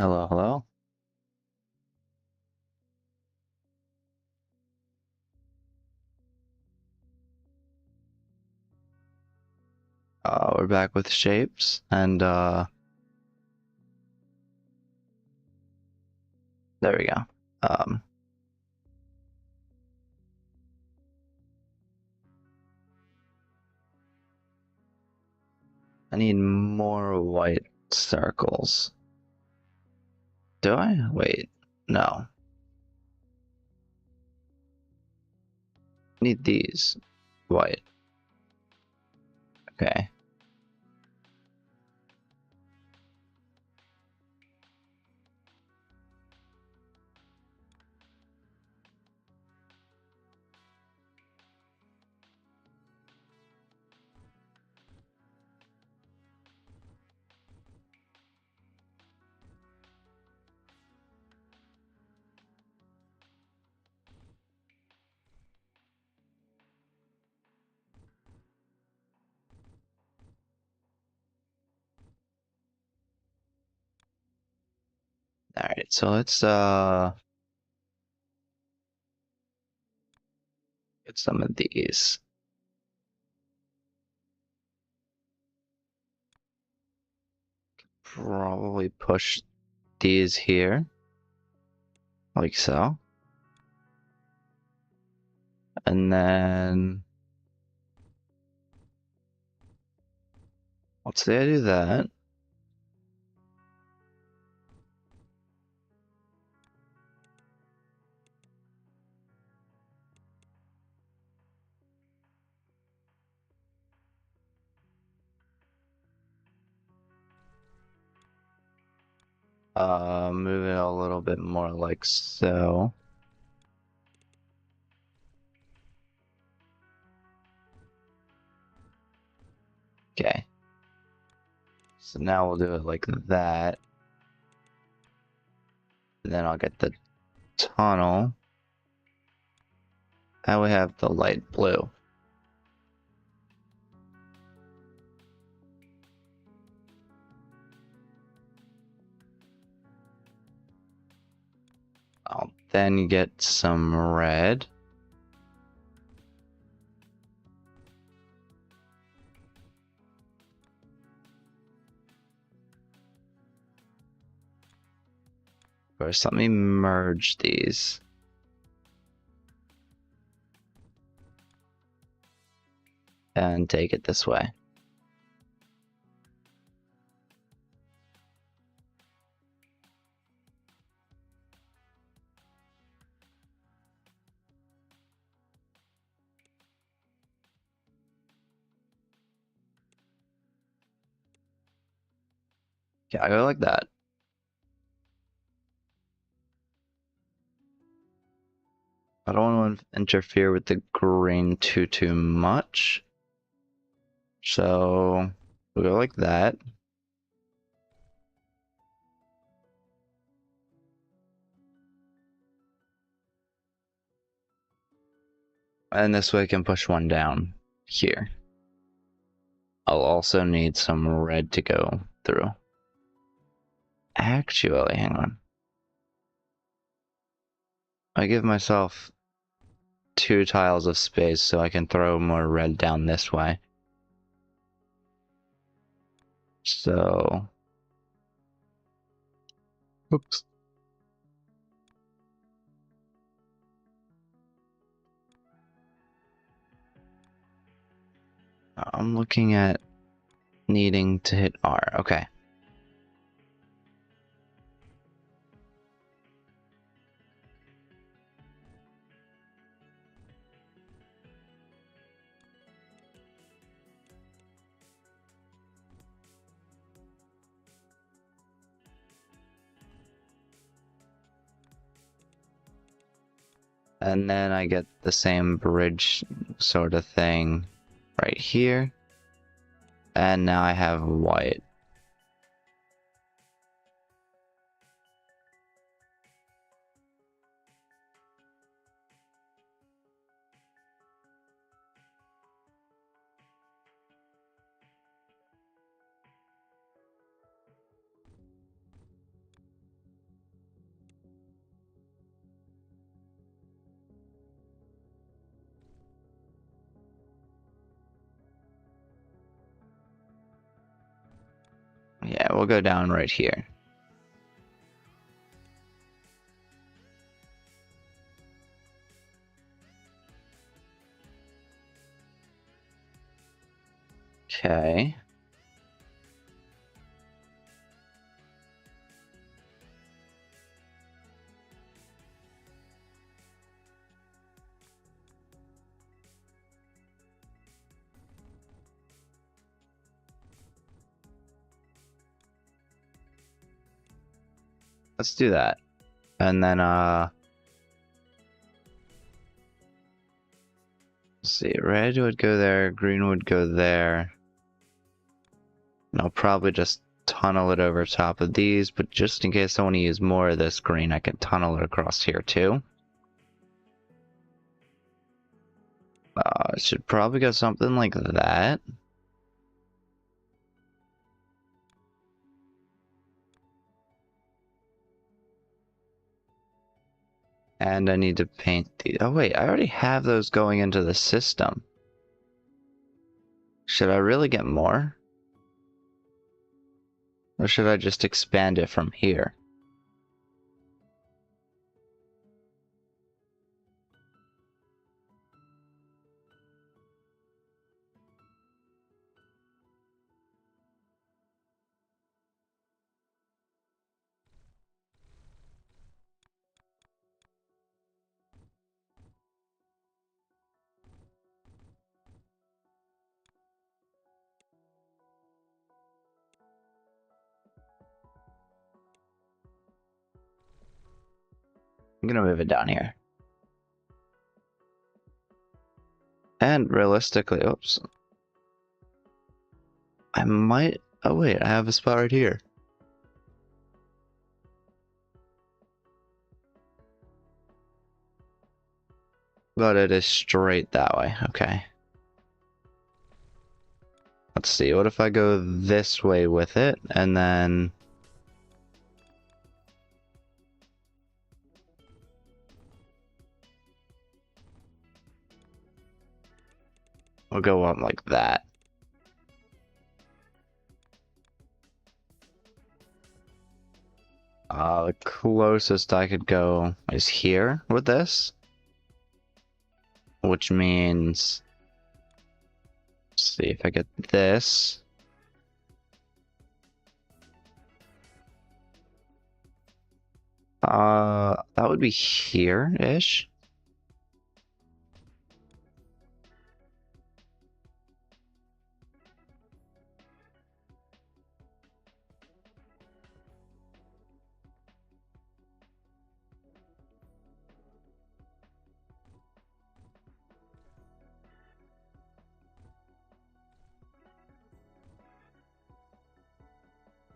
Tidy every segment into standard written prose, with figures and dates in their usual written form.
Hello, hello. We're back with Shapes, and there we go. I need more white circles. Do I? Wait, no. I need these white. Okay. All right. So let's get some of these. Probably push these here, like so, and then let's say I do that. Move it a little bit more like so. Okay. So now we'll do it like that. And then I'll get the tunnel. Now we have the light blue. I'll then get some red. First, let me merge these. And take it this way. Yeah, I go like that. I don't want to interfere with the green too much. So we'll go like that. And this way I can push one down here. I'll also need some red to go through. Actually, hang on. I give myself 2 tiles of space so I can throw more red down this way. So, oops. I'm looking at needing to hit R. Okay. And then I get the same bridge sort of thing right here. And now I have white. Yeah, we'll go down right here. Okay. Let's do that. And then, let's see, red would go there, green would go there. And I'll probably just tunnel it over top of these, but just in case I want to use more of this green, I can tunnel it across here too. Should probably go something like that. And I need to paint the... Oh wait, I already have those going into the system. Should I really get more? Or should I just expand it from here? I'm gonna move it down here. And realistically, oops. I might... Oh wait, I have a spot right here. But it is straight that way, okay. Let's see, what if I go this way with it, and then... We'll go up like that. The closest I could go is here with this. Which means... Let's see if I get this. That would be here-ish.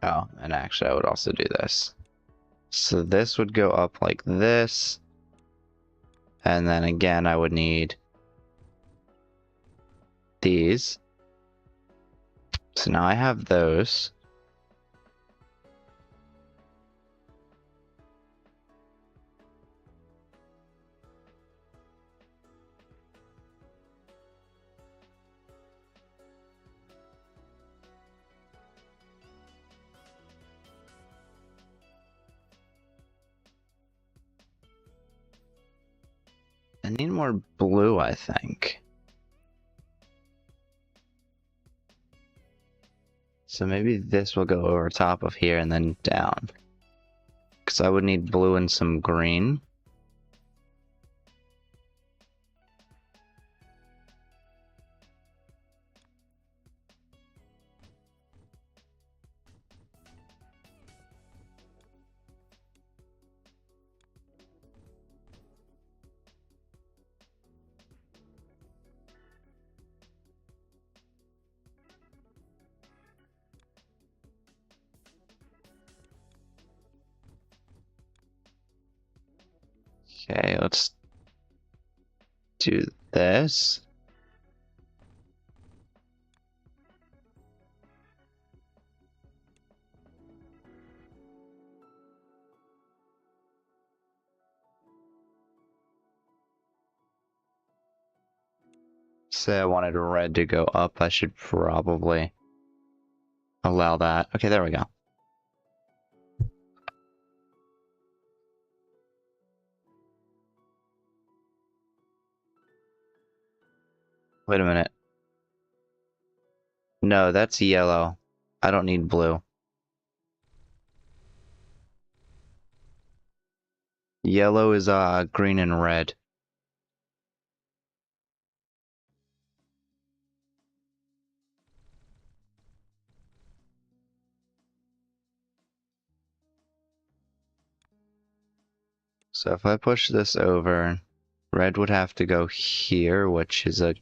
Oh, and actually I would also do this. So this would go up like this. And then again, I would need these. So now I have those. I need more blue, I think. So maybe this will go over top of here and then down. Because I would need blue and some green. Okay, let's do this. Say I wanted red to go up, I should probably allow that. Okay, there we go. Wait a minute. No, that's yellow. I don't need blue. Yellow is green and red. So if I push this over, red would have to go here, which is a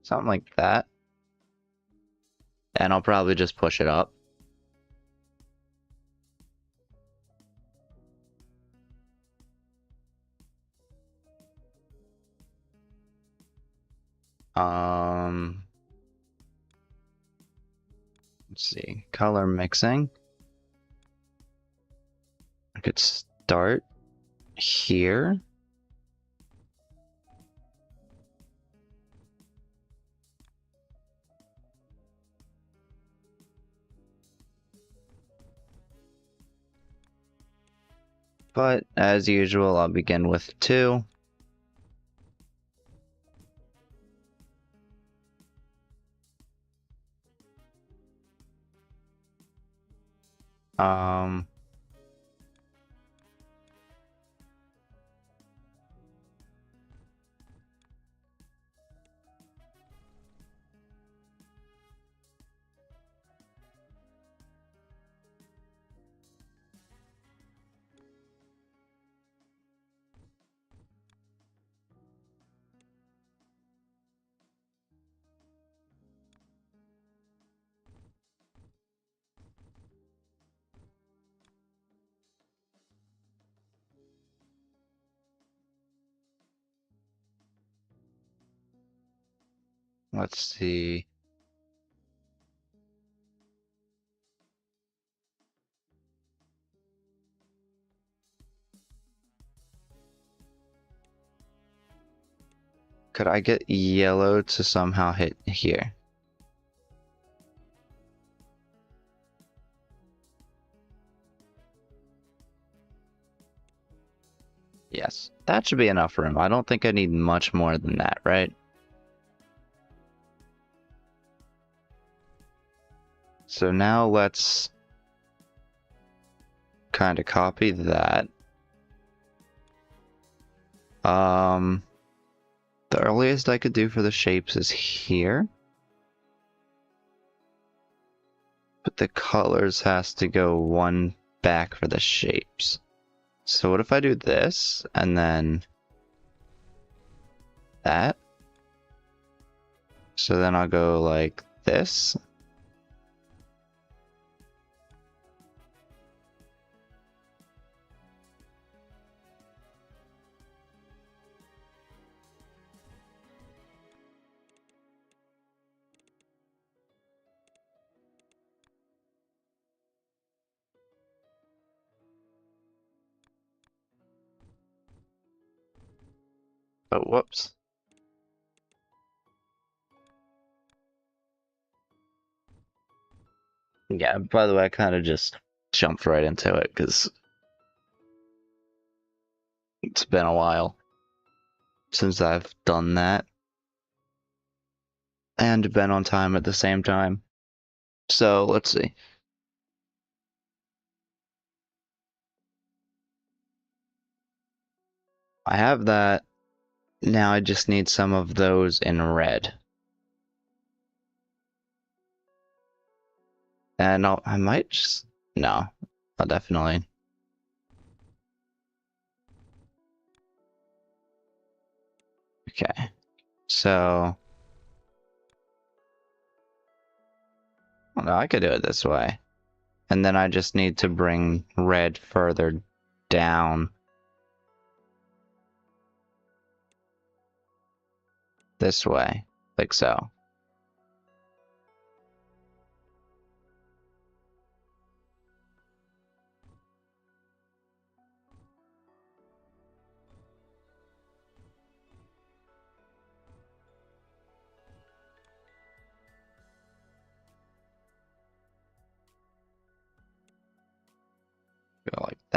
something like that. And I'll probably just push it up. Let's see, color mixing. I could start here. But as usual, I'll begin with 2. Um, let's see. Could I get yellow to somehow hit here? Yes, that should be enough room. I don't think I need much more than that, right? So now let's kind of copy that. The earliest I could do for the shapes is here. But the colors has to go one back for the shapes. So what if I do this and then that? So then I'll go like this. Oh, whoops. Yeah, by the way, I kind of just jumped right into it because it's been a while since I've done that and been on time at the same time. So let's see. I have that. Now I just need some of those in red. And I might just, no, I'll definitely. Okay, so, well, no, I could do it this way. And then I just need to bring red further down. This way, like so.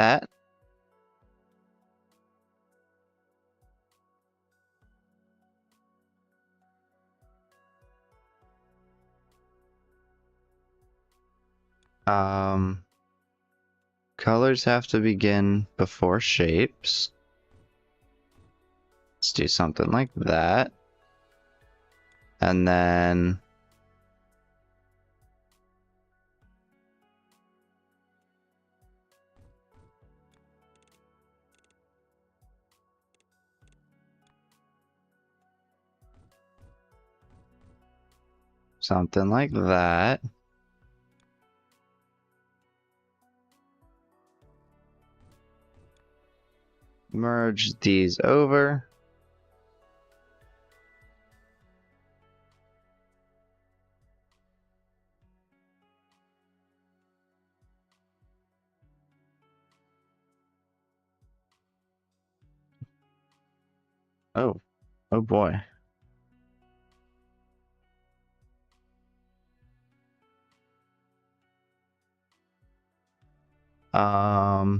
that. Colors have to begin before shapes. Let's do something like that. And then something like that. Merge these over. Oh, oh boy. I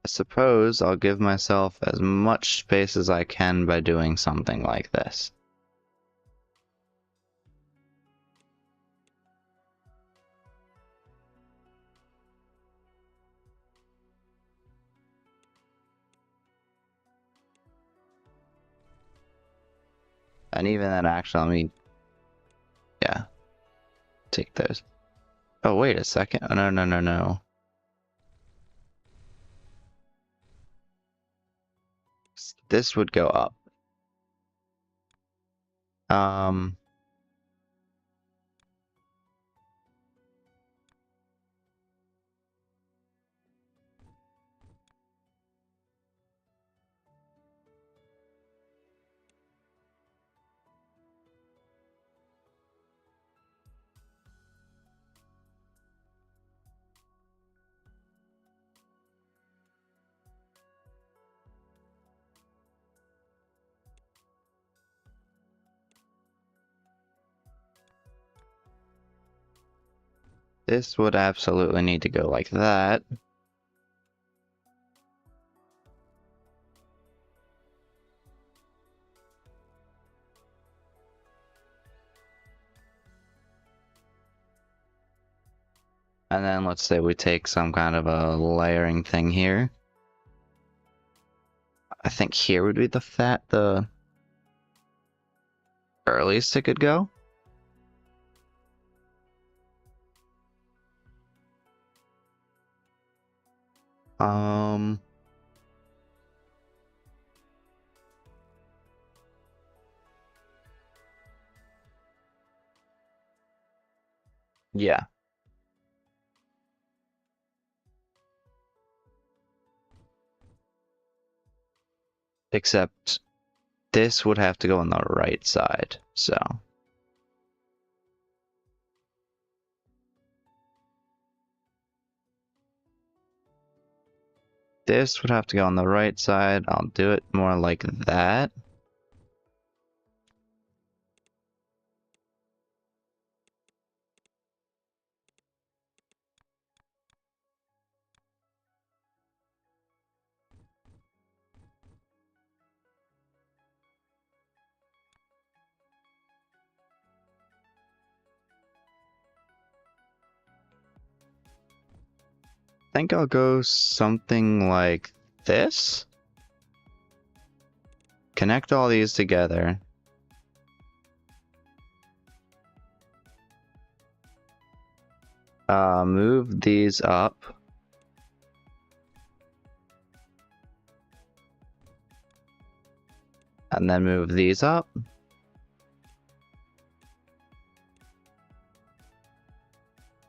suppose I'll give myself as much space as I can by doing something like this. And even then, actually, let me, yeah, take those. Oh, wait a second. Oh, no, no, no, no. This would go up. This would absolutely need to go like that. And then let's say we take some kind of a layering thing here. I think here would be the earliest it could go. Yeah. Except this would have to go on the right side, so. This would have to go on the right side. I'll do it more like that. I think I'll go something like this. Connect all these together. Move these up. And then move these up.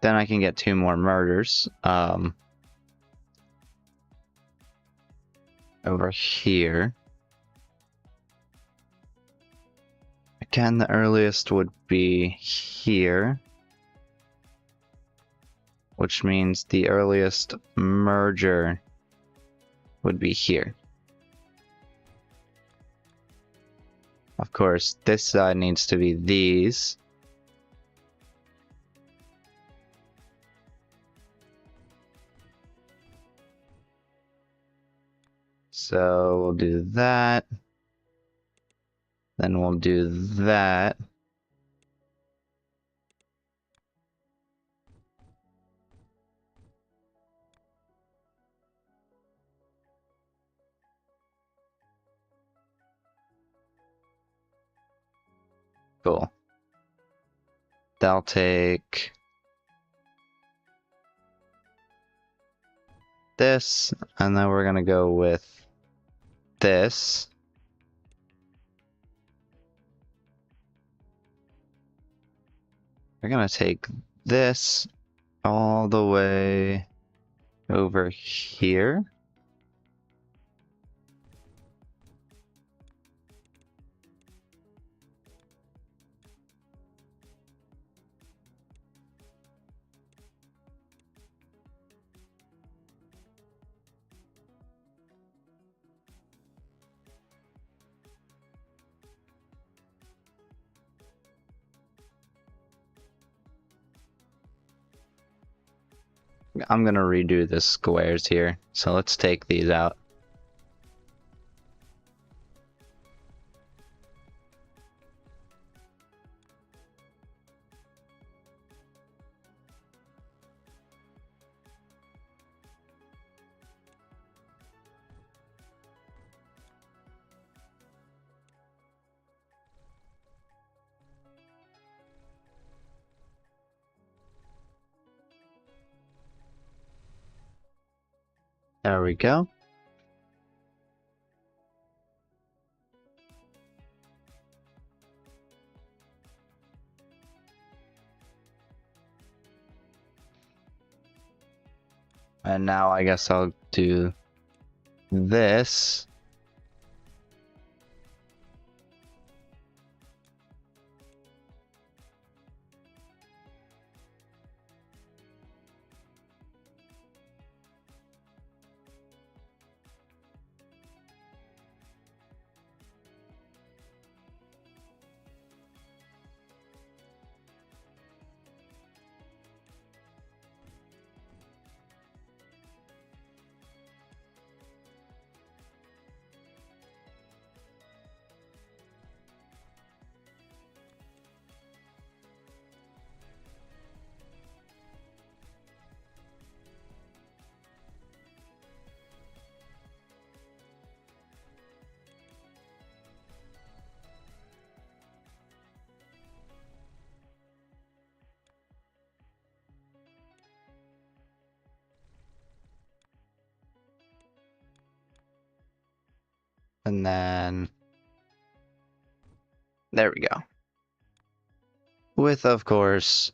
Then I can get 2 more murders. Over here. Again, the earliest would be here. Which means the earliest merger would be here. Of course, this side needs to be these. So we'll do that. Then we'll do that. Cool. That'll take this, and then we're gonna go with this. We're gonna take this all the way over here. I'm gonna redo the squares here, so let's take these out. There we go. And now I guess I'll do this. And then there we go. With, of course,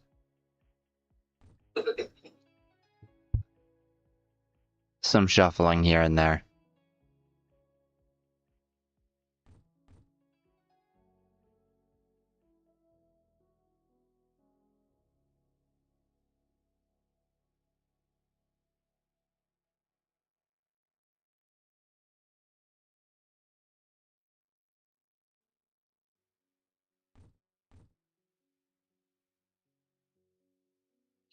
some shuffling here and there.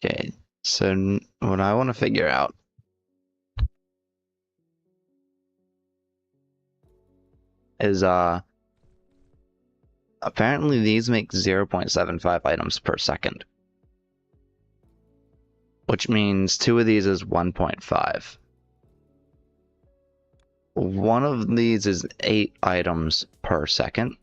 Okay, so what I want to figure out is apparently these make 0.75 items per second, which means 2 of these is 1.5. One of these is 8 items per second.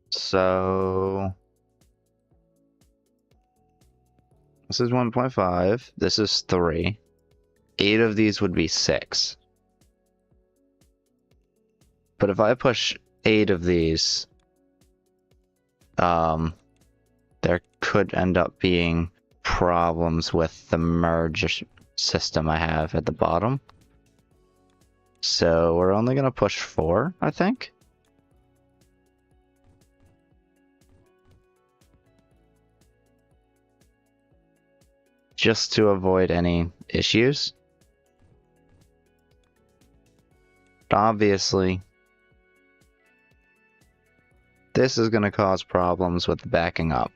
So this is 1.5, this is 3. 8 of these would be 6. But if I push 8 of these, there could end up being problems with the merge system I have at the bottom. So we're only gonna push 4, I think. Just to avoid any issues. Obviously, this is going to cause problems with backing up.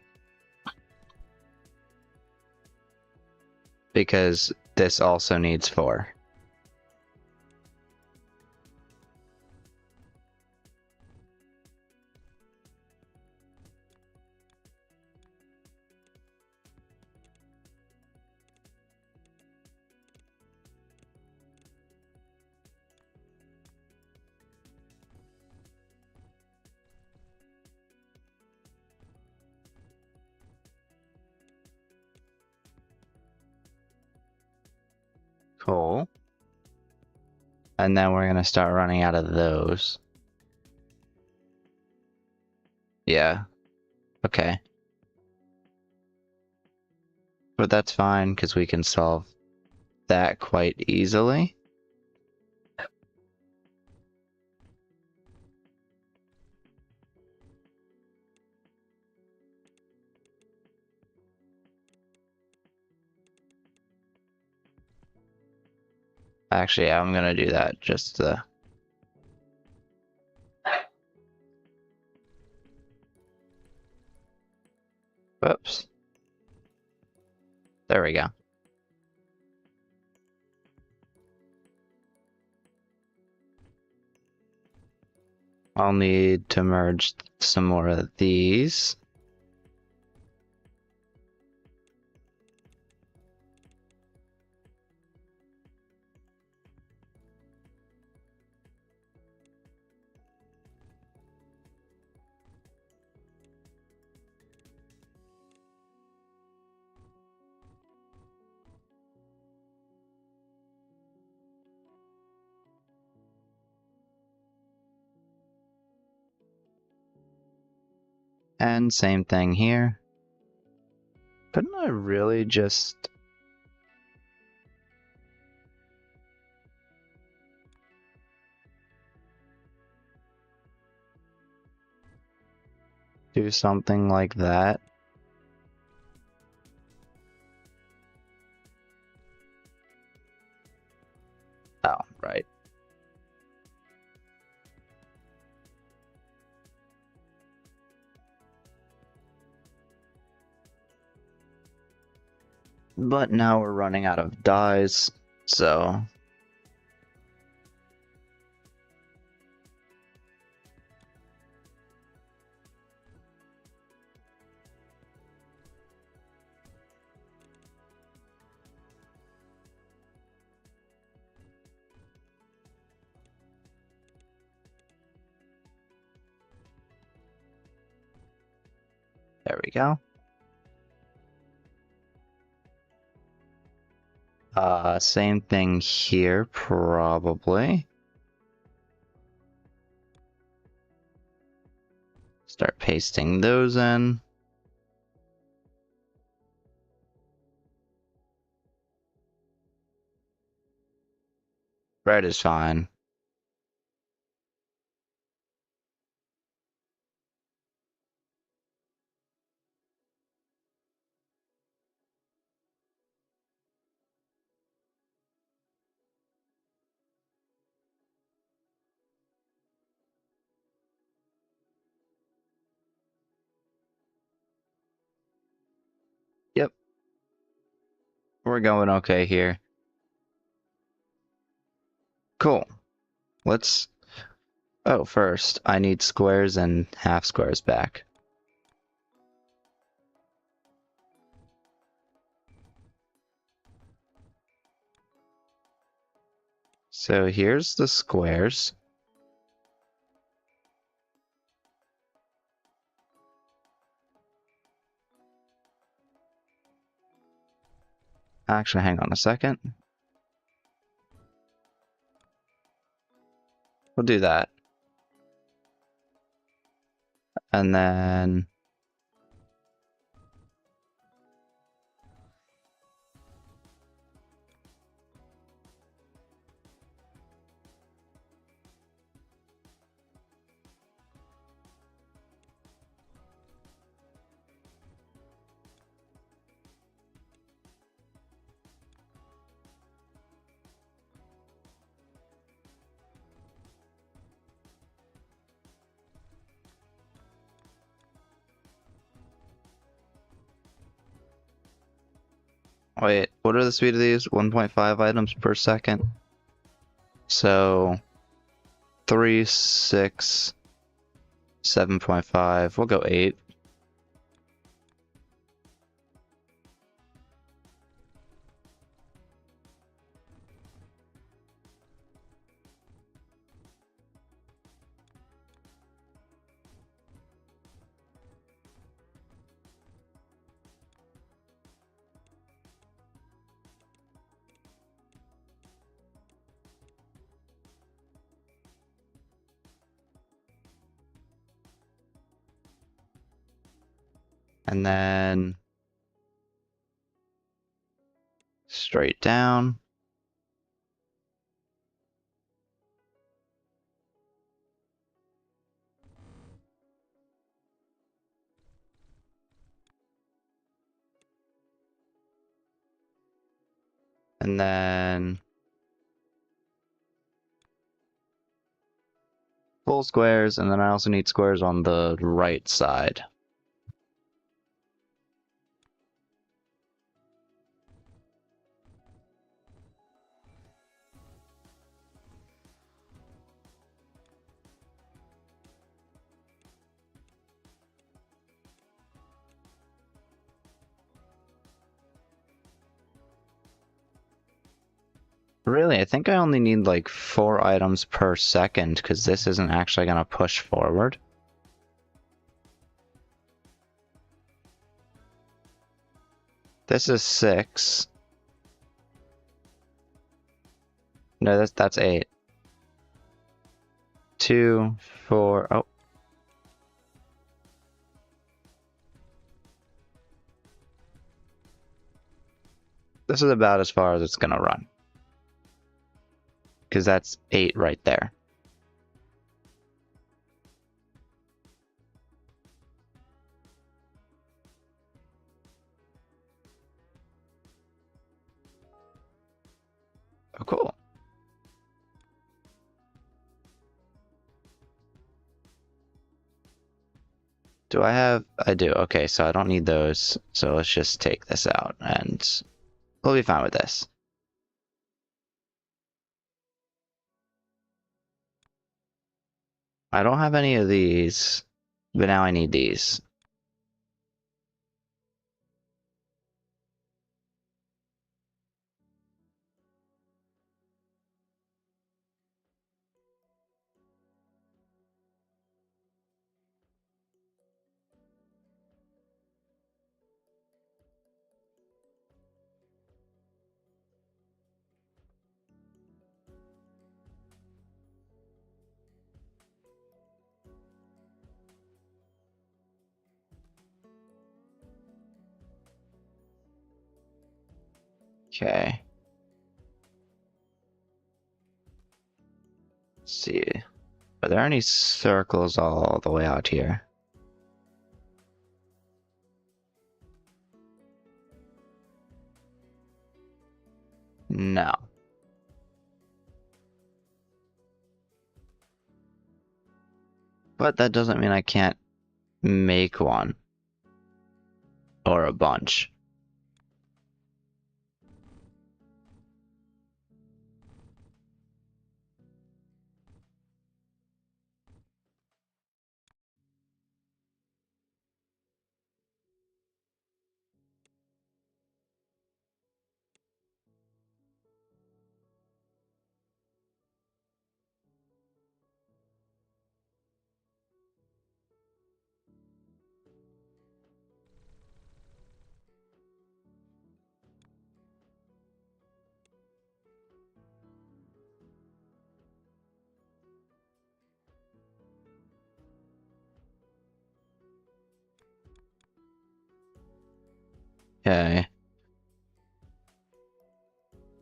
Because this also needs 4. Cool. And then we're gonna start running out of those. Yeah. Okay. But that's fine, because we can solve that quite easily. Actually, yeah, I'm gonna do that just to... Whoops. There we go. I'll need to merge some more of these. And same thing here. Couldn't I really just... do something like that? Oh, right. But now we're running out of dyes, so... There we go. Same thing here, probably. Start pasting those in. Red is fine. Yep. We're going okay here. Cool. Let's... Oh, first, I need squares and half squares back. So here's the squares. Actually, hang on a second. We'll do that. And then... Wait, what are the speed of these? 1.5 items per second. So 3, 6, 7.5. We'll go 8. And then straight down. And then full squares, and then I also need squares on the right side. Really, I think I only need like 4 items per second because this isn't actually going to push forward. This is 6. No, that's 8. 2, 4. Oh. This is about as far as it's going to run. Because that's 8 right there. Oh, cool. Do I have? I do. Okay, so I don't need those. So let's just take this out and we'll be fine with this. I don't have any of these, but now I need these. Okay. Let's see. Are there any circles all the way out here? No. But that doesn't mean I can't make one. Or a bunch. Okay.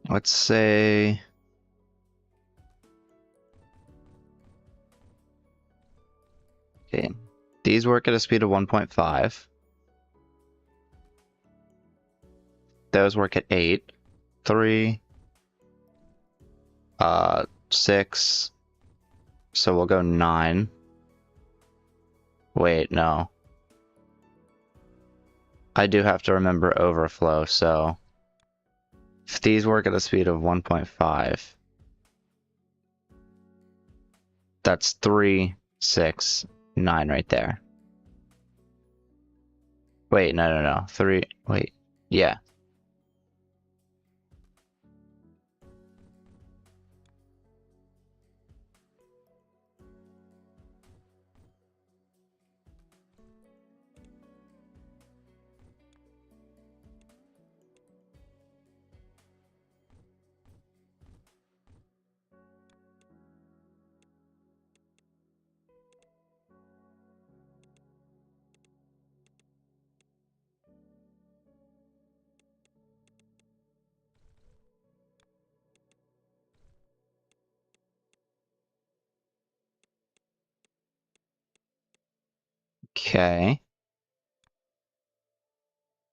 Let's say... Okay. These work at a speed of 1.5. Those work at 8. 3. 6. So we'll go 9. Wait, no. I do have to remember overflow, so If these work at a speed of 1.5, that's 3, 6, 9 right there. Wait, no. 3, wait, yeah. Okay.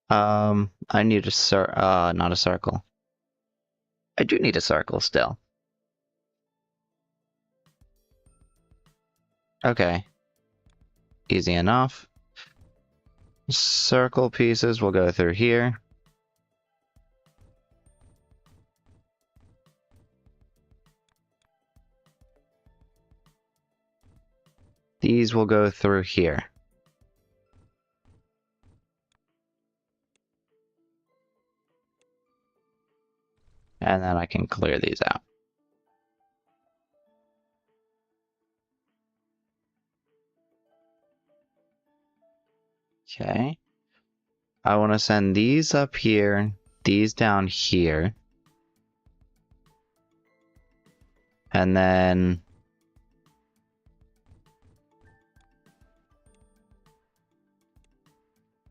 I need not a circle. I do need a circle still. Okay. Easy enough. Circle pieces will go through here. These will go through here. And then I can clear these out. Okay. I want to send these up here, these down here. And then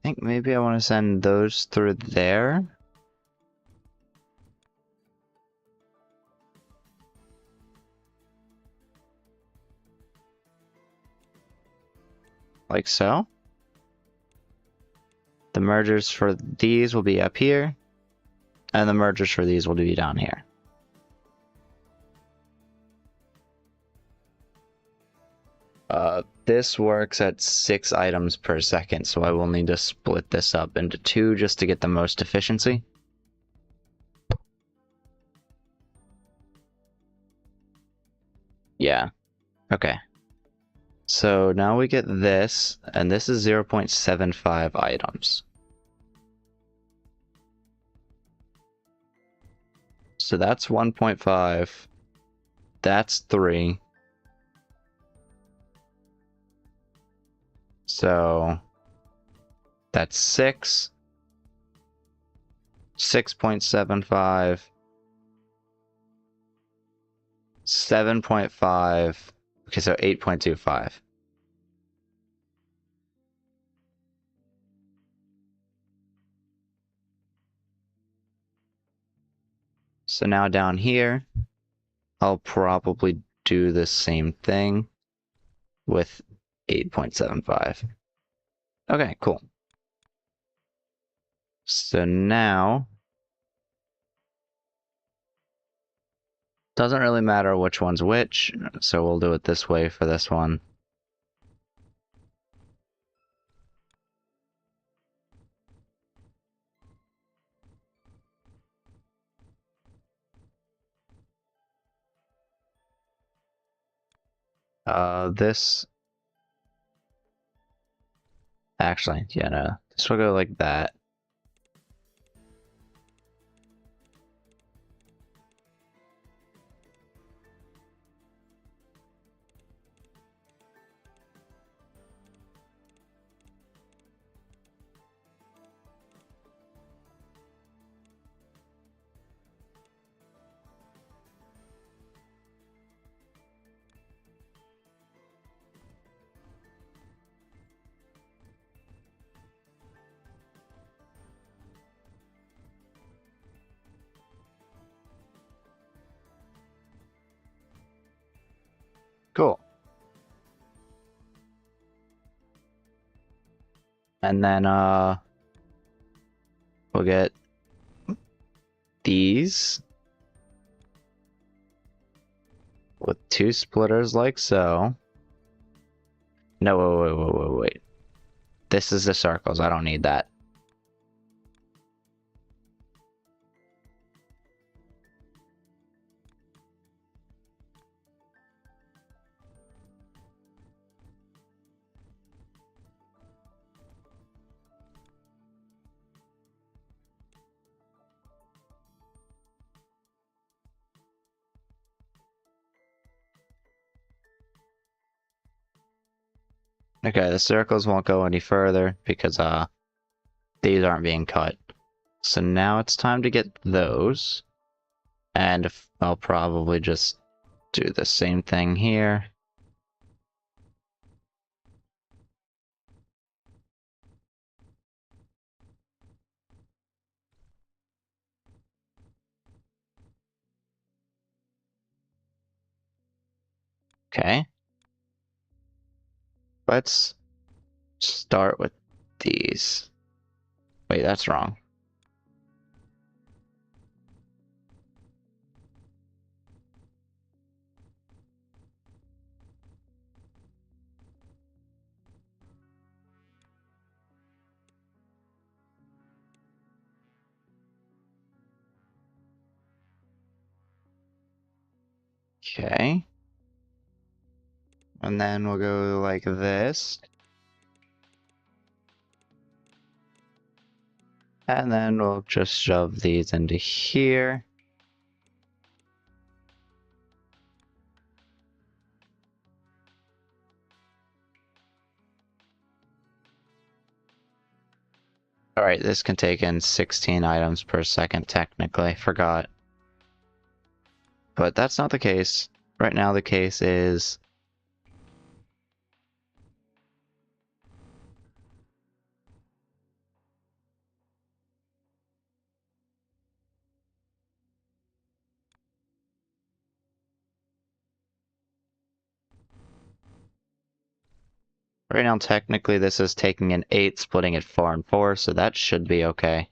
I think maybe I want to send those through there. Like so. The mergers for these will be up here, and the mergers for these will be down here. This works at 6 items per second, so I will need to split this up into 2 just to get the most efficiency. Yeah. Okay. So now we get this, and this is 0.75 items. So that's 1.5. That's 3. So that's 6. 6.75. 7.5. Okay, so 8.25. So now down here, I'll probably do the same thing with 8.75. Okay, cool. So now, doesn't really matter which one's which, so we'll do it this way for this one. This... Actually, yeah, no. This will go like that. Cool. And then, we'll get these with 2 splitters like so. No, wait. This is the circles. I don't need that. Okay, the circles won't go any further because these aren't being cut. So now it's time to get those. And I'll probably just do the same thing here. Okay. Let's start with these. Wait, that's wrong. Okay. And then we'll go like this. And then we'll just shove these into here. Alright, this can take in 16 items per second technically. Forgot. But that's not the case. Right now the case is right now technically this is taking in 8, splitting it 4 and 4, so that should be okay.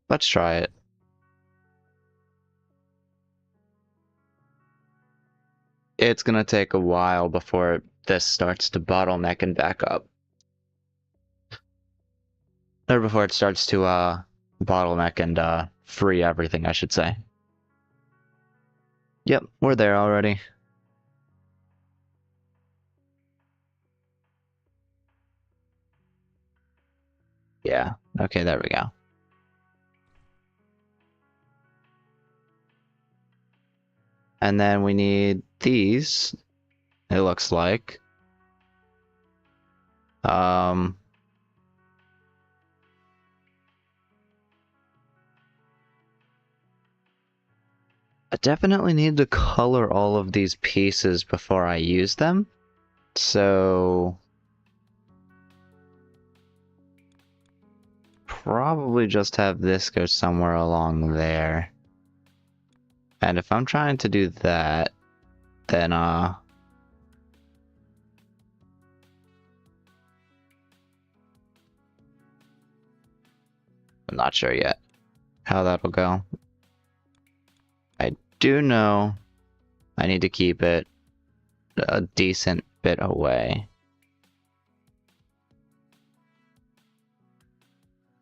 Let's try it. It's gonna take a while before this starts to bottleneck and back up. Or before it starts to bottleneck and free everything, I should say. Yep, we're there already. Yeah, okay, there we go. And then we need these, it looks like. I definitely need to color all of these pieces before I use them. So probably just have this go somewhere along there. And if I'm trying to do that, then I'm not sure yet how that'll go. I do know I need to keep it a decent bit away.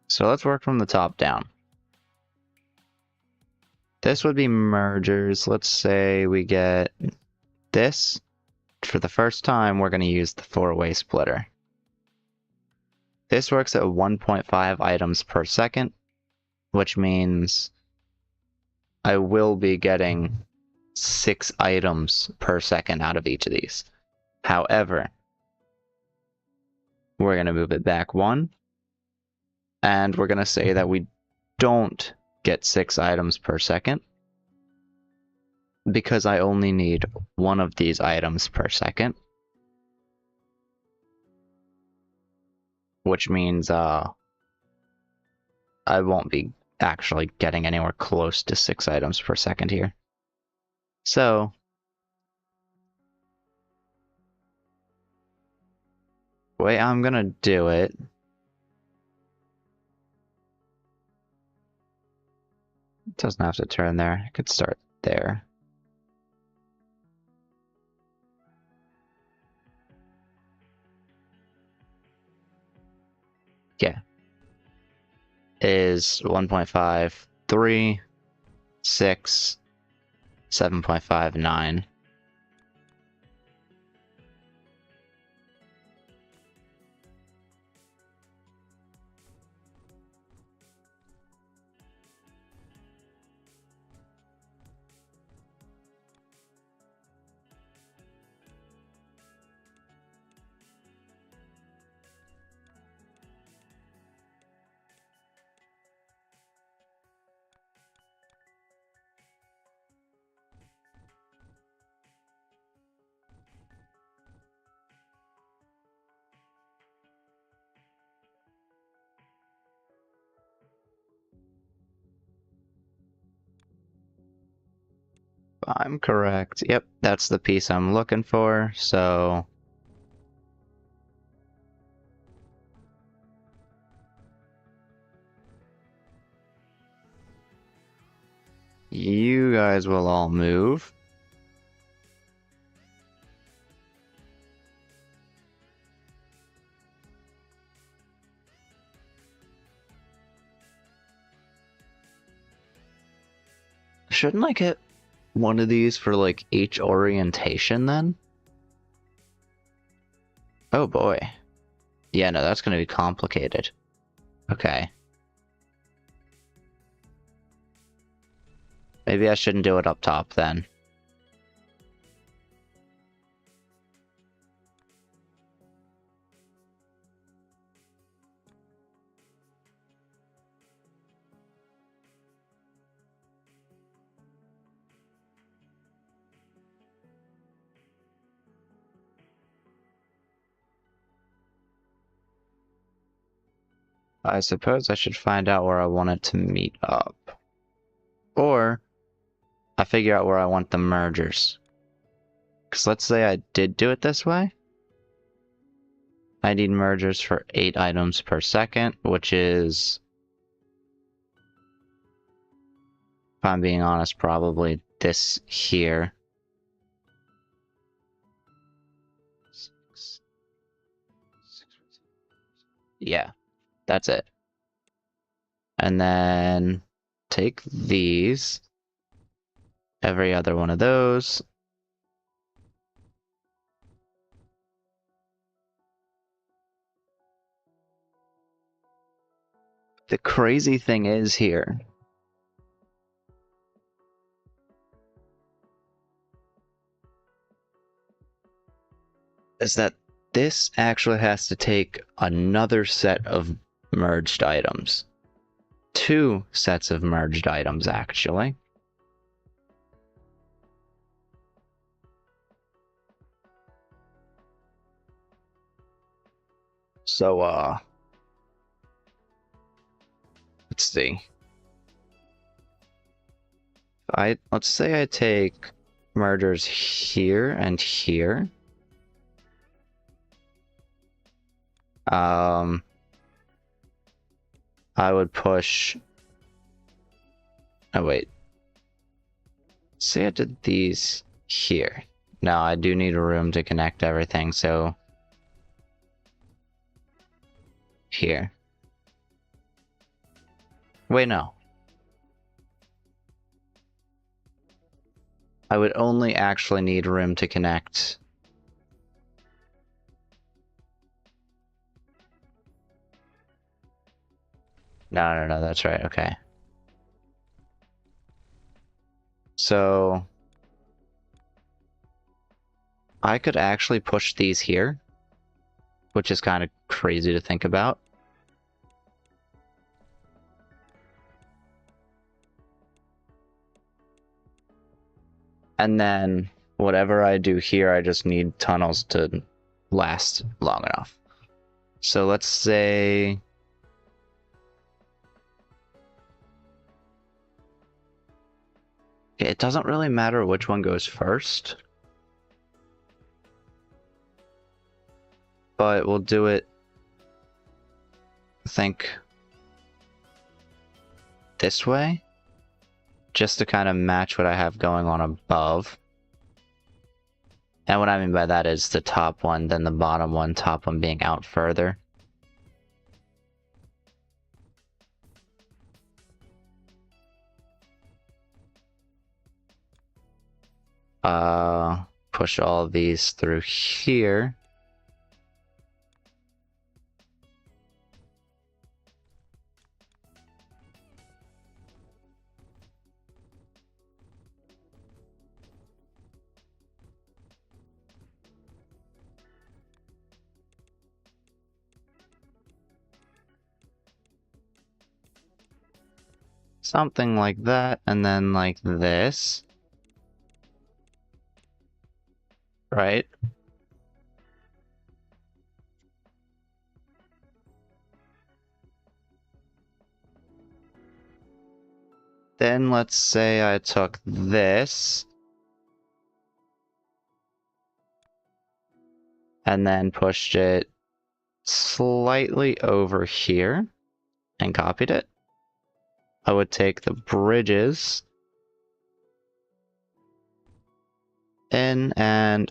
So let's work from the top down. This would be mergers. Let's say we get this. For the first time, we're going to use the 4-way splitter. This works at 1.5 items per second, which means I will be getting 6 items per second out of each of these. However, we're going to move it back 1, and we're going to say that we don't get 6 items per second because I only need 1 of these items per second, which means I won't be actually getting anywhere close to 6 items per second here. So the way I'm gonna do it doesn't have to turn there. I could start there. Yeah. Is 1.5, 3, 6, 7.5, 9. I'm correct. Yep, that's the piece I'm looking for, so... You guys will all move. Shouldn't I get one of these for, like, each orientation, then? Oh, boy. Yeah, no, that's gonna be complicated. Okay. Maybe I shouldn't do it up top, then. I suppose I should find out where I want it to meet up. Or, I figure out where I want the mergers. Because let's say I did do it this way. I need mergers for 8 items per second, which is, if I'm being honest, probably this here. Yeah, that's it. And then take these, every other one of those. The crazy thing is here, is that this actually has to take another set of merged items. 2 sets of merged items, actually. So, let's see. Let's say I take mergers here and here. I would push... Oh, wait. Say I did these here. Now, I do need a room to connect everything, so... Here. Wait, no. I would only actually need room to connect... No, that's right, okay. So... I could actually push these here, which is kind of crazy to think about. And then whatever I do here, I just need tunnels to last long enough. So let's say... It doesn't really matter which one goes first. But we'll do it, I think, this way. Just to kind of match what I have going on above. And what I mean by that is the top one, then the bottom one, top one being out further. Push all of these through here. Something like that, and then like this. Right? Then let's say I took this and then pushed it slightly over here and copied it, I would take the bridges in, and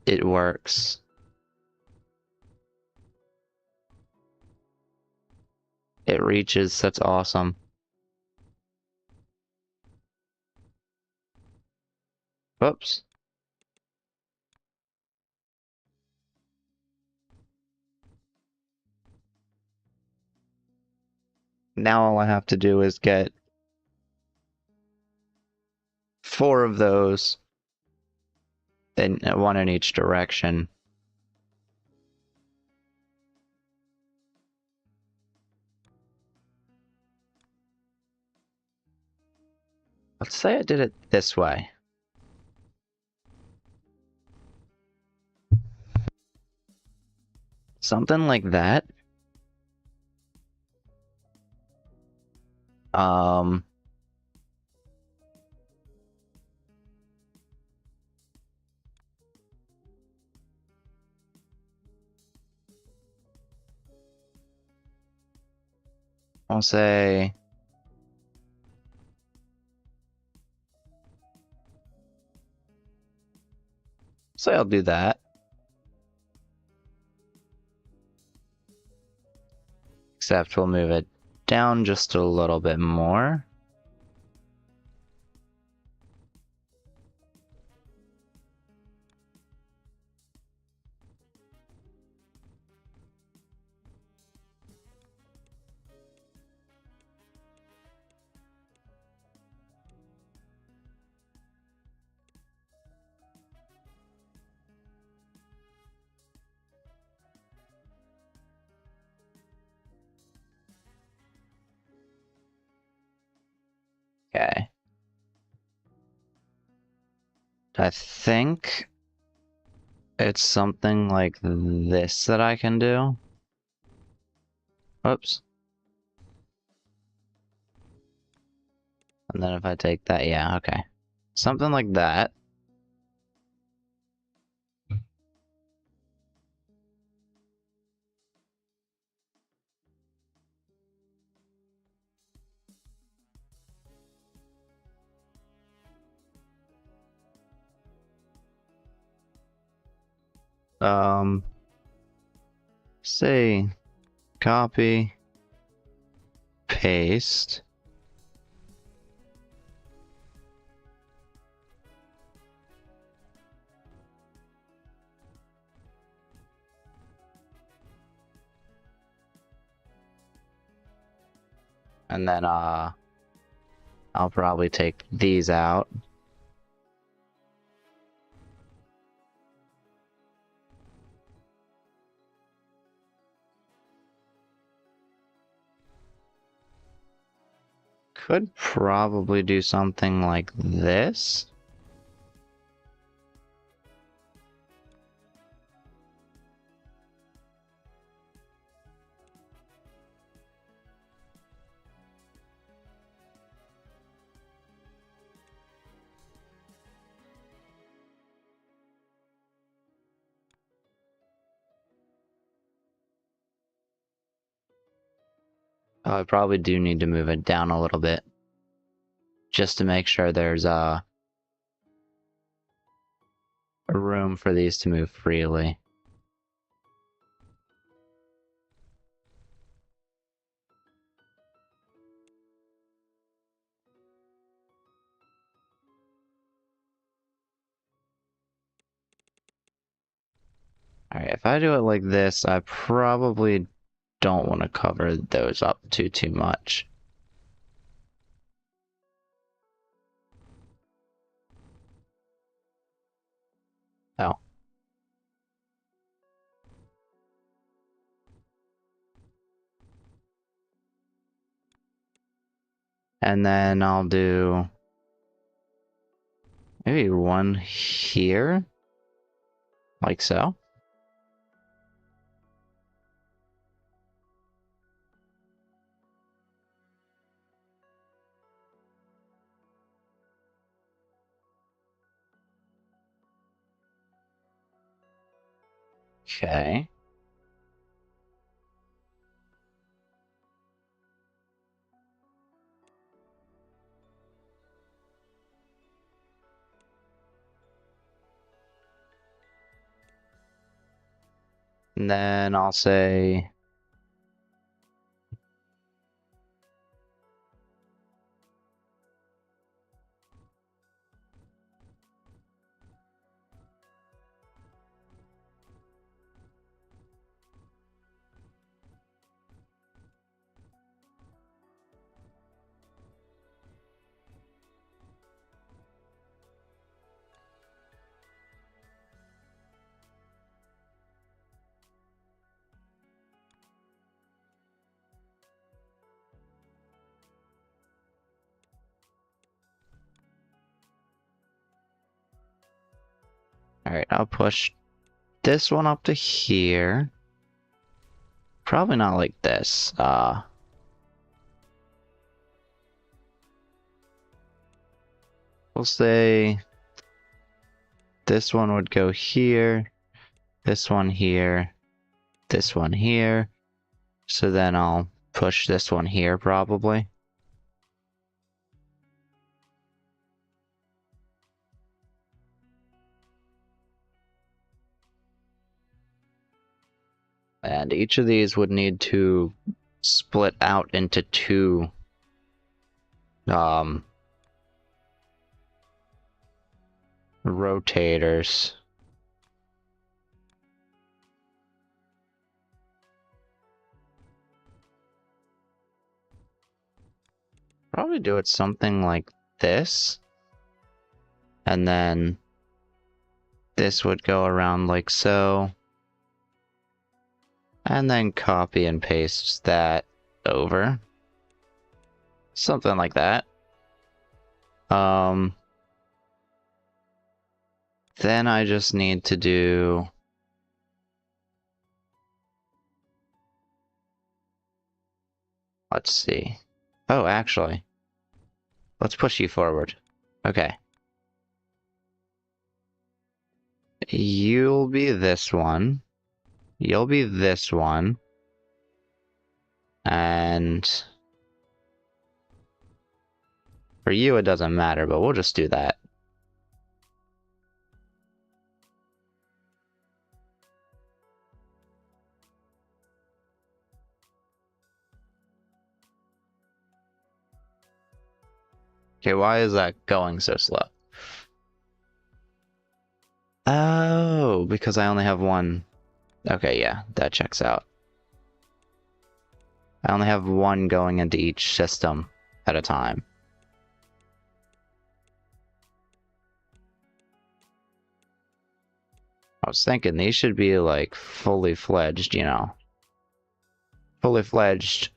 it works. It reaches, that's awesome. Whoops. Now all I have to do is get 4 of those, and 1 in each direction. Let's say I did it this way. Something like that. I'll say I'll do that. Except we'll move it down just a little bit more. Okay. I think it's something like this that I can do. Oops. And then if I take that, yeah, okay. Something like that. Say, copy, paste. And then, I'll probably take these out. Could probably do something like this. Oh, I probably do need to move it down a little bit, just to make sure there's a room for these to move freely. Alright, if I do it like this, I probably don't want to cover those up too much. Oh. And then I'll do maybe one here, like so. Okay. And then I'll say alright, I'll push this one up to here. Probably not like this. We'll say this one would go here, this one here, this one here. So then I'll push this one here probably. And each of these would need to split out into two rotators. Probably do it something like this. And then this would go around like so. And then copy and paste that over. Something like that. Then I just need to do... Let's see. Oh, actually. Let's push you forward. Okay. You'll be this one. You'll be this one. And... for you, it doesn't matter, but we'll just do that. Okay, why is that going so slow? Oh, because I only have one. Okay, yeah, that checks out. I only have one going into each system at a time. I was thinking these should be like fully fledged, you know. Fully fledged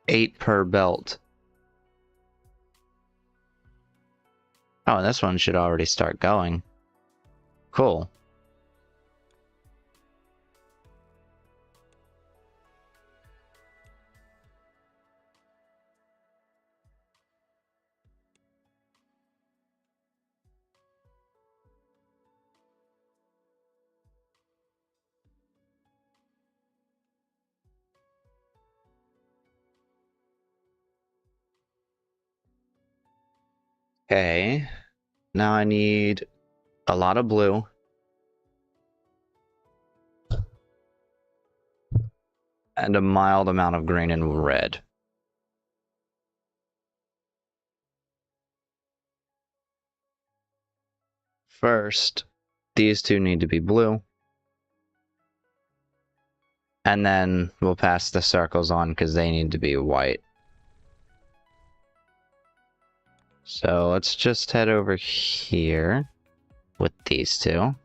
8 per belt. Oh, and this one should already start going. Cool. Okay. Now I need a lot of blue. And a mild amount of green and red. First, these two need to be blue. And then we'll pass the circles on because they need to be white. So let's just head over here with these two.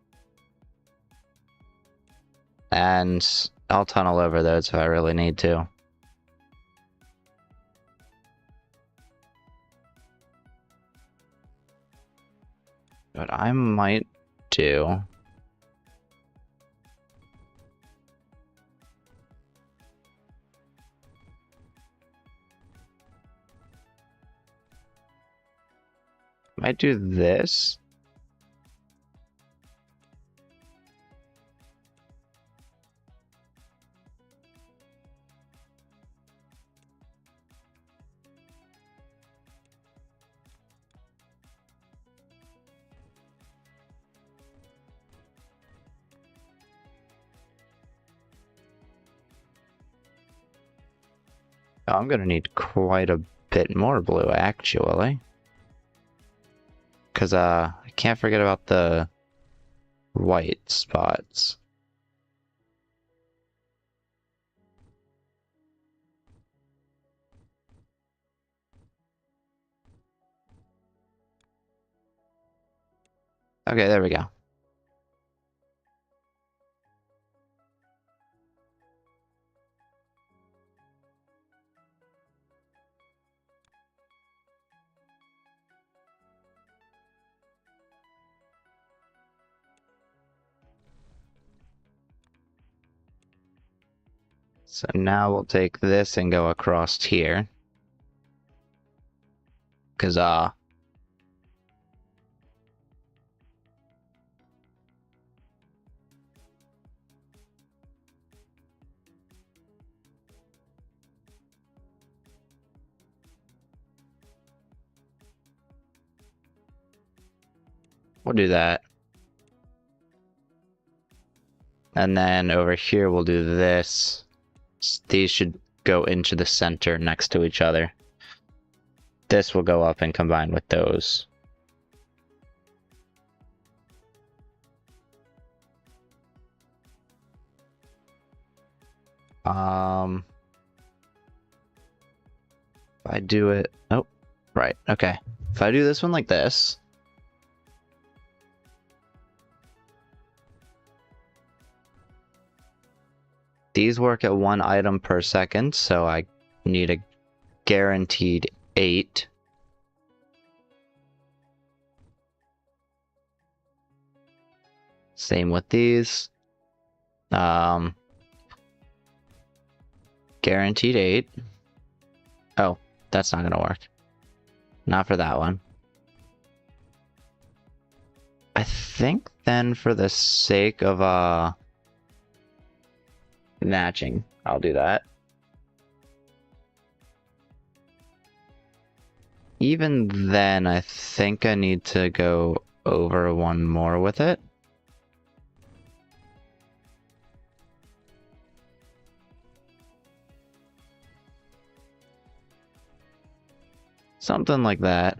And I'll tunnel over those if I really need to. What I might do... might do this. I'm gonna need quite a bit more blue, actually. Because, I can't forget about the white spots. Okay, there we go. So now we'll take this and go across here. Because, we'll do that. And then over here we'll do this. These should go into the center next to each other. This will go up and combine with those. If I do it, oh, right, okay. If I do this one like this, these work at 1 item per second, so I need a guaranteed 8. Same with these. Guaranteed 8. Oh, that's not gonna work. Not for that one. I think then for the sake of matching, I'll do that. Even then, I think I need to go over one more with it. Something like that.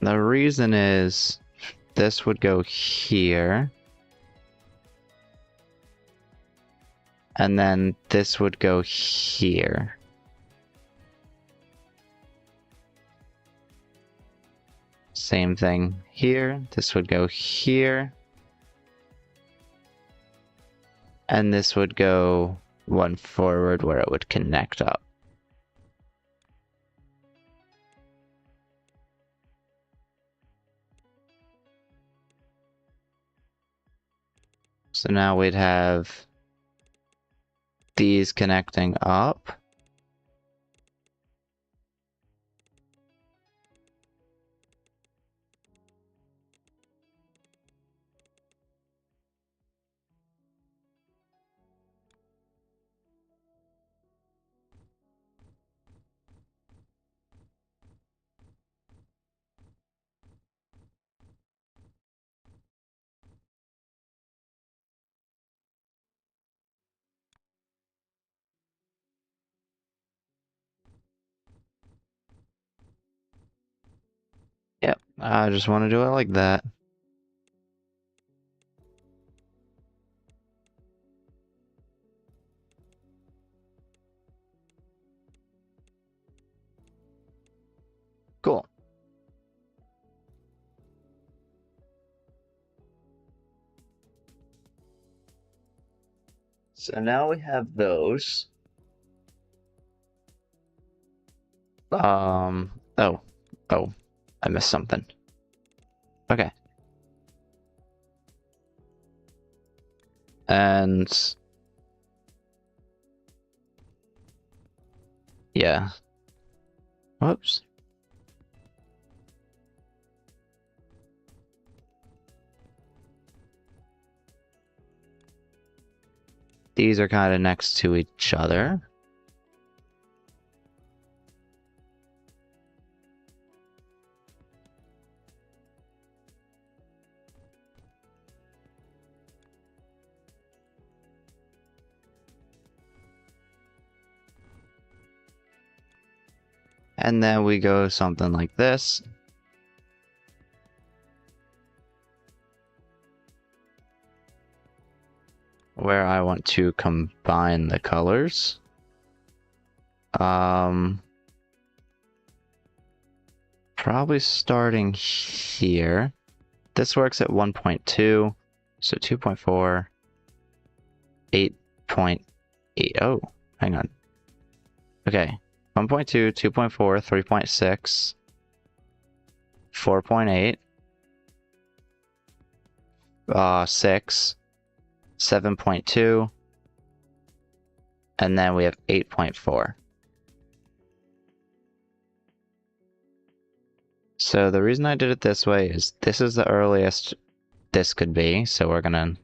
The reason is this would go here. And then this would go here. Same thing here. This would go here. And this would go one forward where it would connect up. So now we'd have these connecting up. Yep, I just want to do it like that. Cool. So now we have those. Oh, I missed something. Okay. And yeah. Whoops. These are kind of next to each other. And then we go something like this. Where I want to combine the colors. Probably starting here. This works at 1.2, so 2.4, 8.8. Oh, hang on. Okay, 1.2, 2.4, 3.6, 4.8, 6, 7.2, and then we have 8.4. So the reason I did it this way is this is the earliest this could be, so we're gonna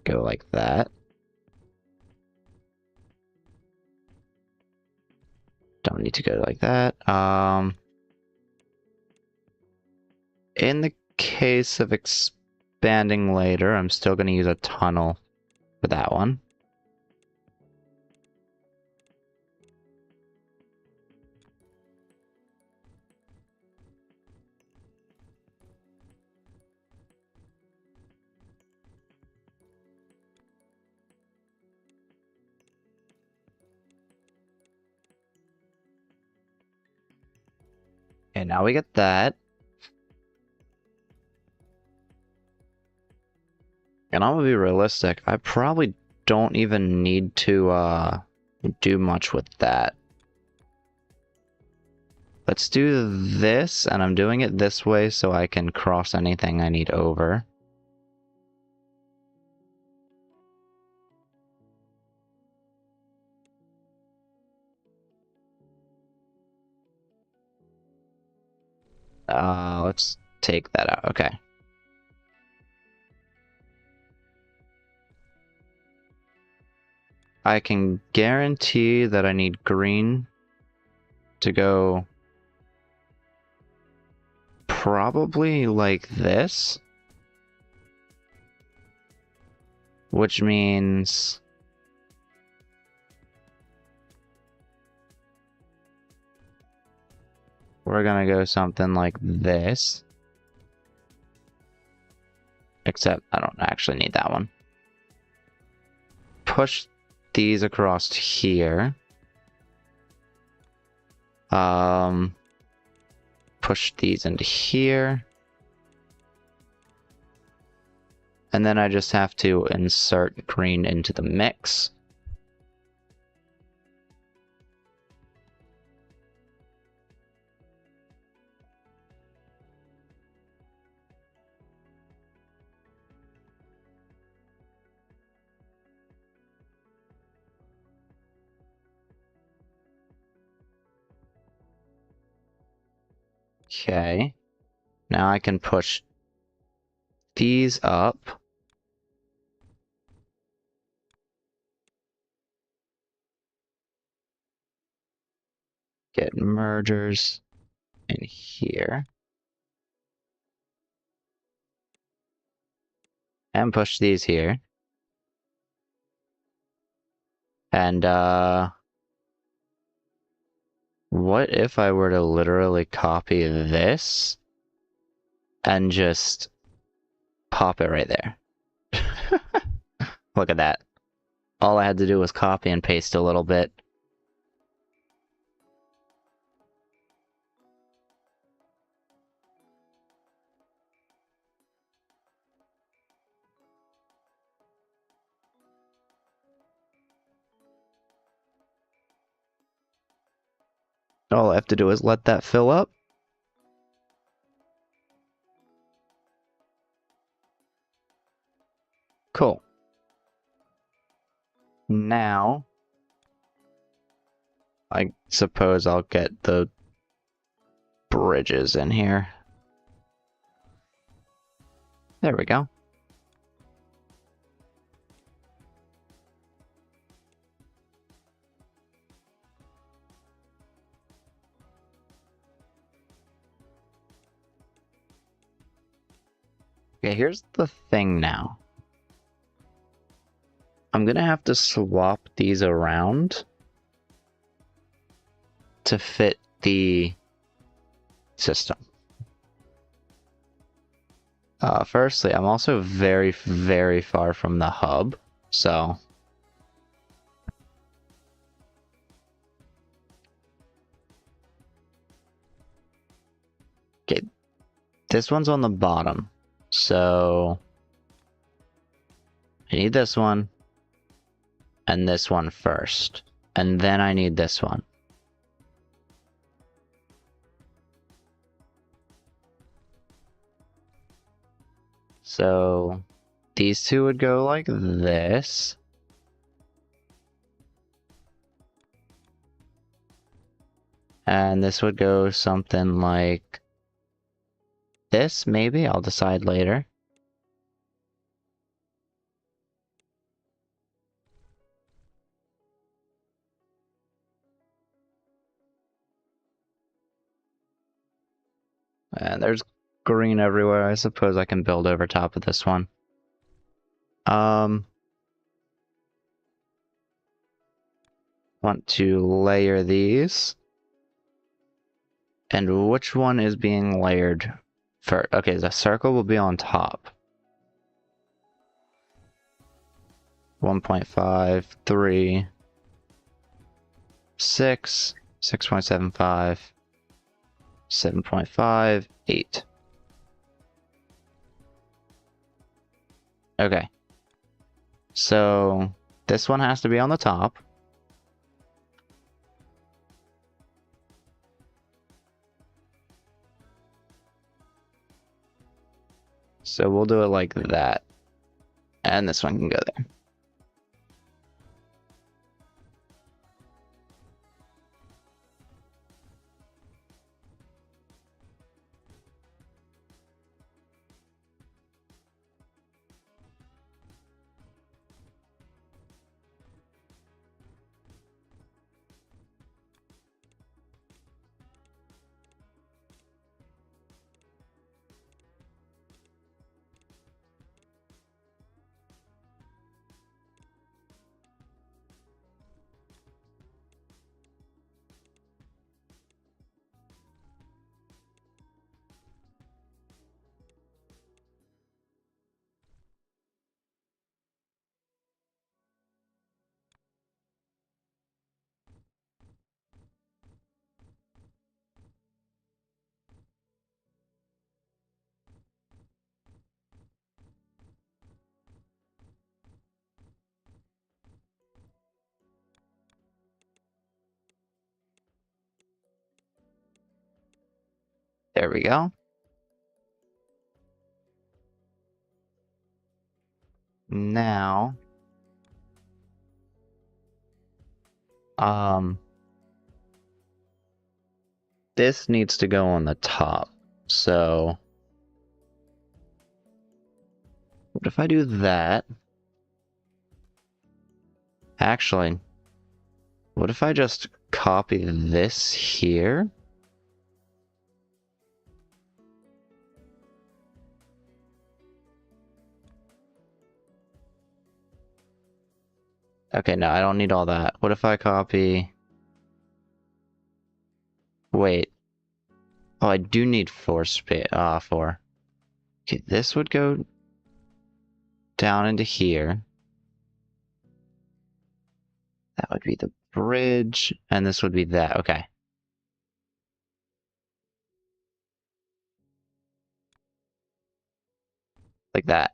go like that. Don't need to go like that. In the case of expanding later, I'm still gonna use a tunnel for that one. Okay, now we get that. And I'm gonna be realistic, I probably don't even need to do much with that. Let's do this, and I'm doing it this way so I can cross anything I need over. Let's take that out. Okay. I can guarantee that I need green to go probably like this, which means we're gonna go something like this. Except I don't actually need that one. Push these across here. Push these into here. And then I just have to insert green into the mix. Okay, now I can push these up. Get mergers in here. And push these here. And, what if I were to literally copy this and just pop it right there? Look at that. All I had to do was copy and paste a little bit. All I have to do is let that fill up. Cool. Now, I suppose I'll get the bridges in here. There we go. Okay, here's the thing now. I'm gonna have to swap these around. to fit the system. Firstly, I'm also very, very far from the hub, so... Okay, this one's on the bottom, so... I need this one, and this one first, and then I need this one. So these two would go like this. And this would go something like this, maybe? I'll decide later. And there's green everywhere. I suppose I can build over top of this one. Want to layer these. And which one is being layered first? Okay, the circle will be on top. 1.5, 3, 6, 6.75, 7.5, 8. Okay. So this one has to be on the top. So we'll do it like that. And this one can go there. There we go. Now, this needs to go on the top. So, what if I do that? Actually, what if I just copy this here? Okay, no, I don't need all that. What if I copy... Wait. Oh, I do need 4 space. 4. Okay, this would go down into here. That would be the bridge, and this would be that. Okay. Like that.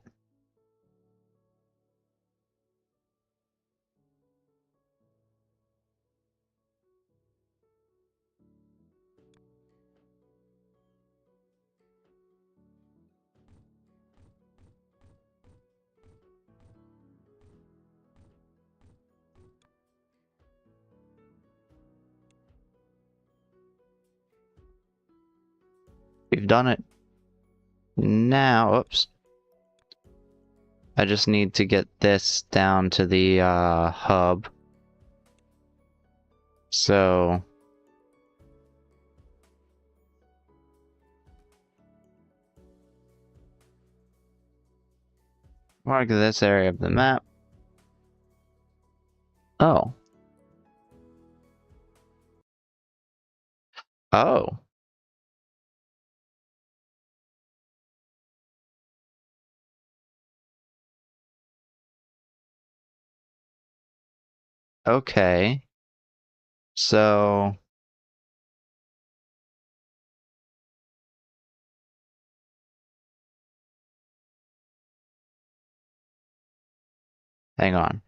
We've done it. Now, oops. I just need to get this down to the hub. So... mark this area of the map. Oh. Oh. Okay. So, hang on.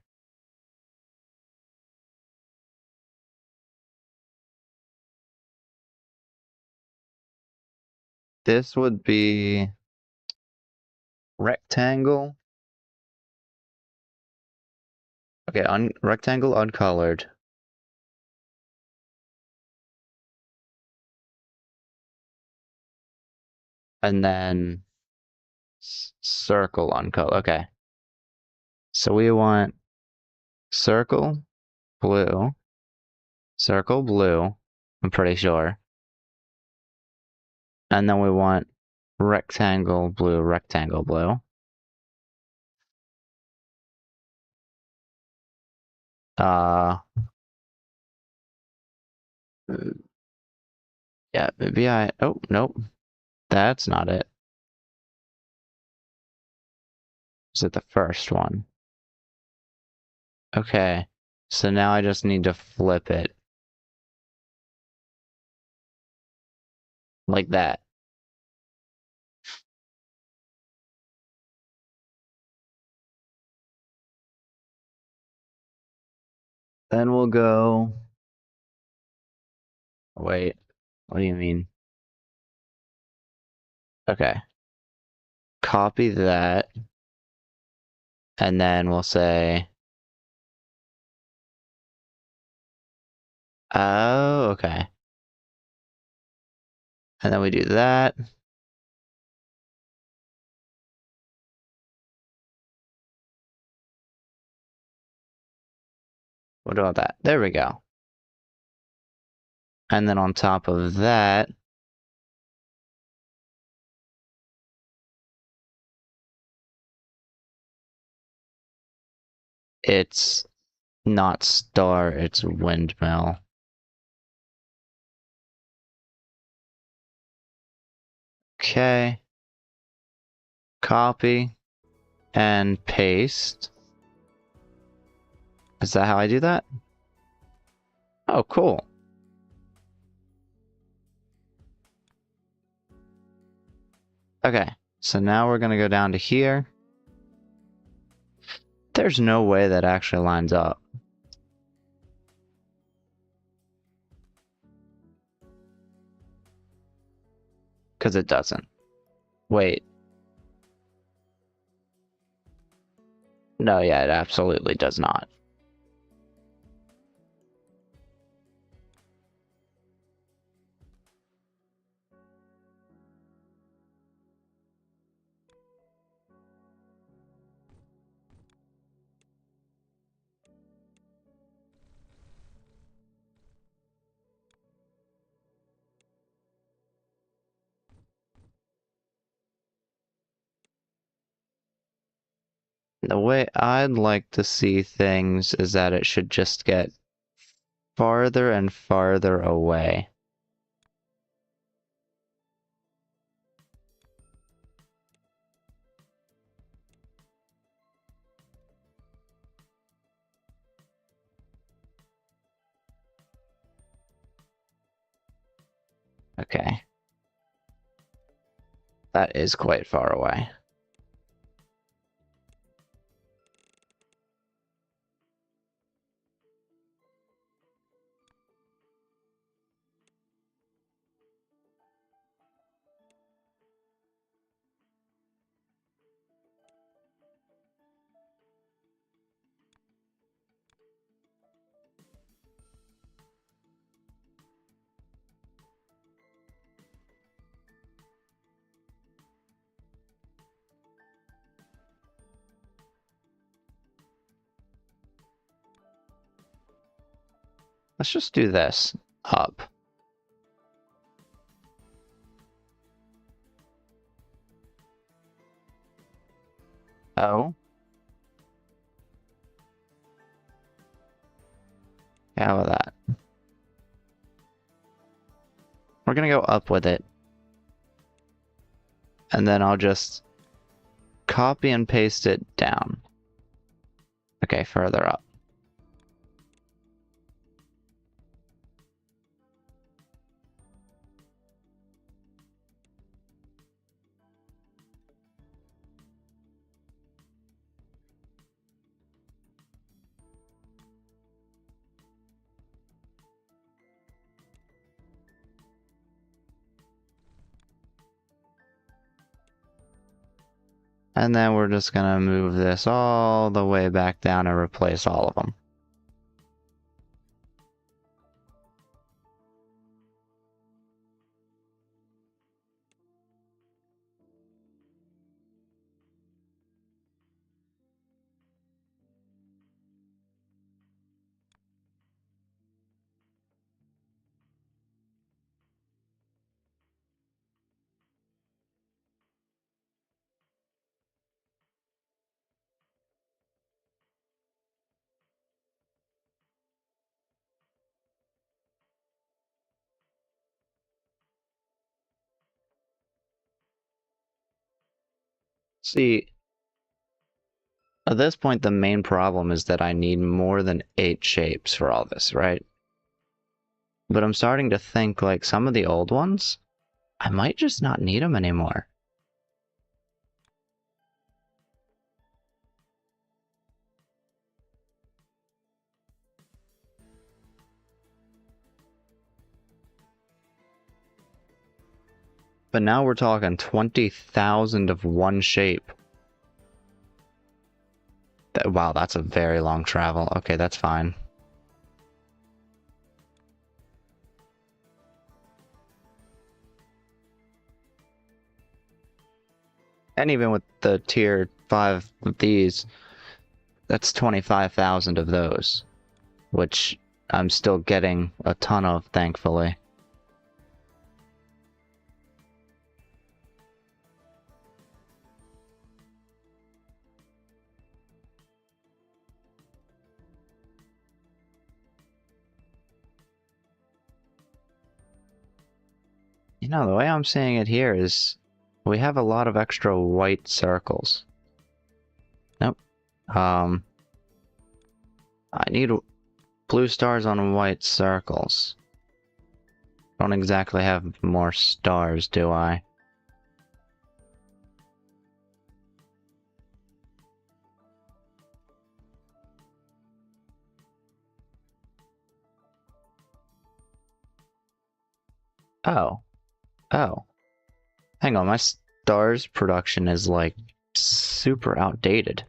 This would be rectangle. Okay, rectangle uncolored. And then circle uncolored. Okay. So we want circle blue, circle blue, I'm pretty sure. And then we want rectangle blue, rectangle blue. Uh, yeah, maybe oh, nope, that's not it. Is it the first one? Okay, so now I just need to flip it. Like that. Then we'll go, wait, what do you mean? Okay, copy that, and then we'll say, oh, okay. And then we do that. What about that? There we go. And then on top of that, it's not star, it's windmill. Okay. Copy and paste. Is that how I do that? Oh, cool. Okay, so now we're gonna go down to here. There's no way that actually lines up. Because it doesn't. Wait. No, yeah, it absolutely does not. The way I'd like to see things is that it should just get farther and farther away. Okay. That is quite far away. Let's just do this. Up. Oh. How about that? We're gonna go up with it. And then I'll just copy and paste it down. Okay, further up. And then we're just gonna move this all the way back down and replace all of them. See, at this point, the main problem is that I need more than 8 shapes for all this, right? But I'm starting to think, like, some of the old ones, I might just not need them anymore. But now we're talking 20,000 of one shape. Wow, that's a very long travel. Okay, that's fine. And even with the tier 5 of these, that's 25,000 of those, which I'm still getting a ton of, thankfully. You know, the way I'm seeing it here is we have a lot of extra white circles. Nope. I need blue stars on white circles. Don't exactly have more stars, do I? Oh. Oh. Hang on, my stars production is like super outdated.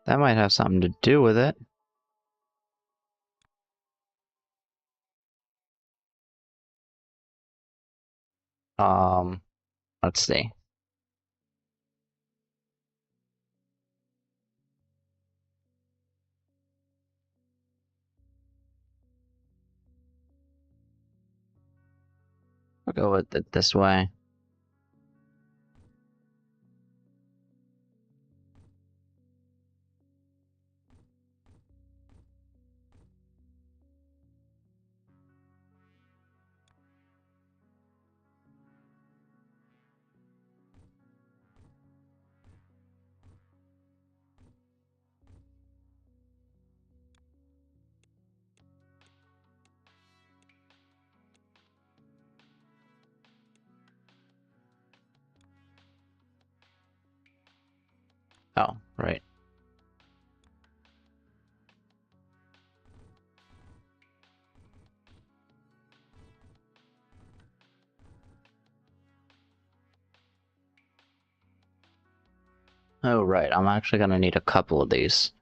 That might have something to do with it. Let's see. We'll go with it this way. Oh, right. Oh, right. I'm actually gonna need a couple of these.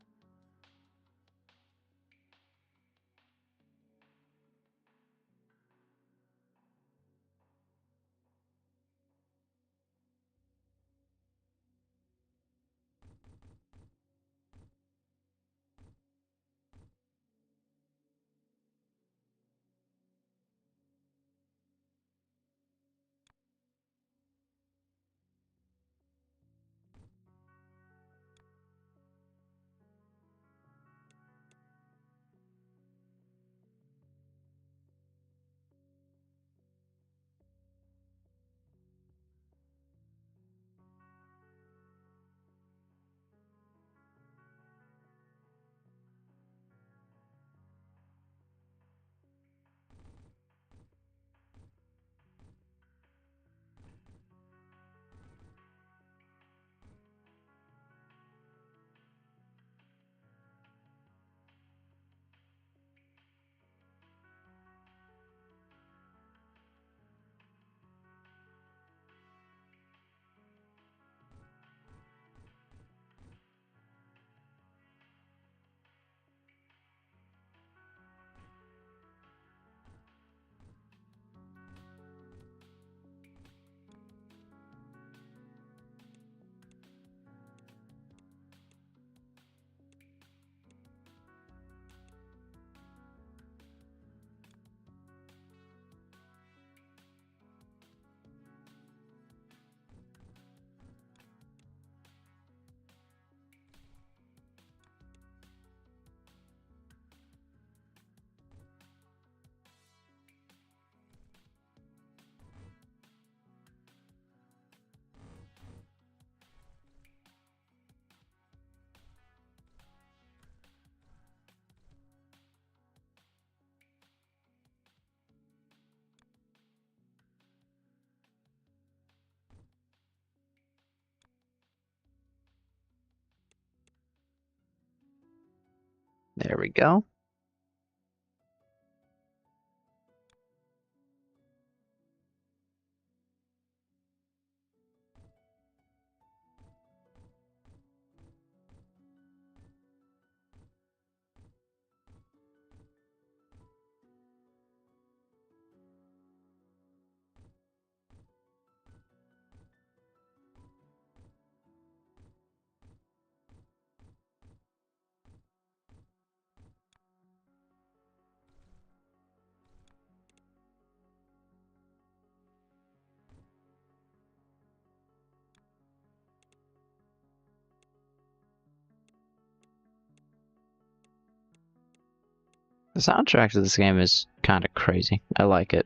There we go. The soundtrack to this game is kind of crazy. I like it.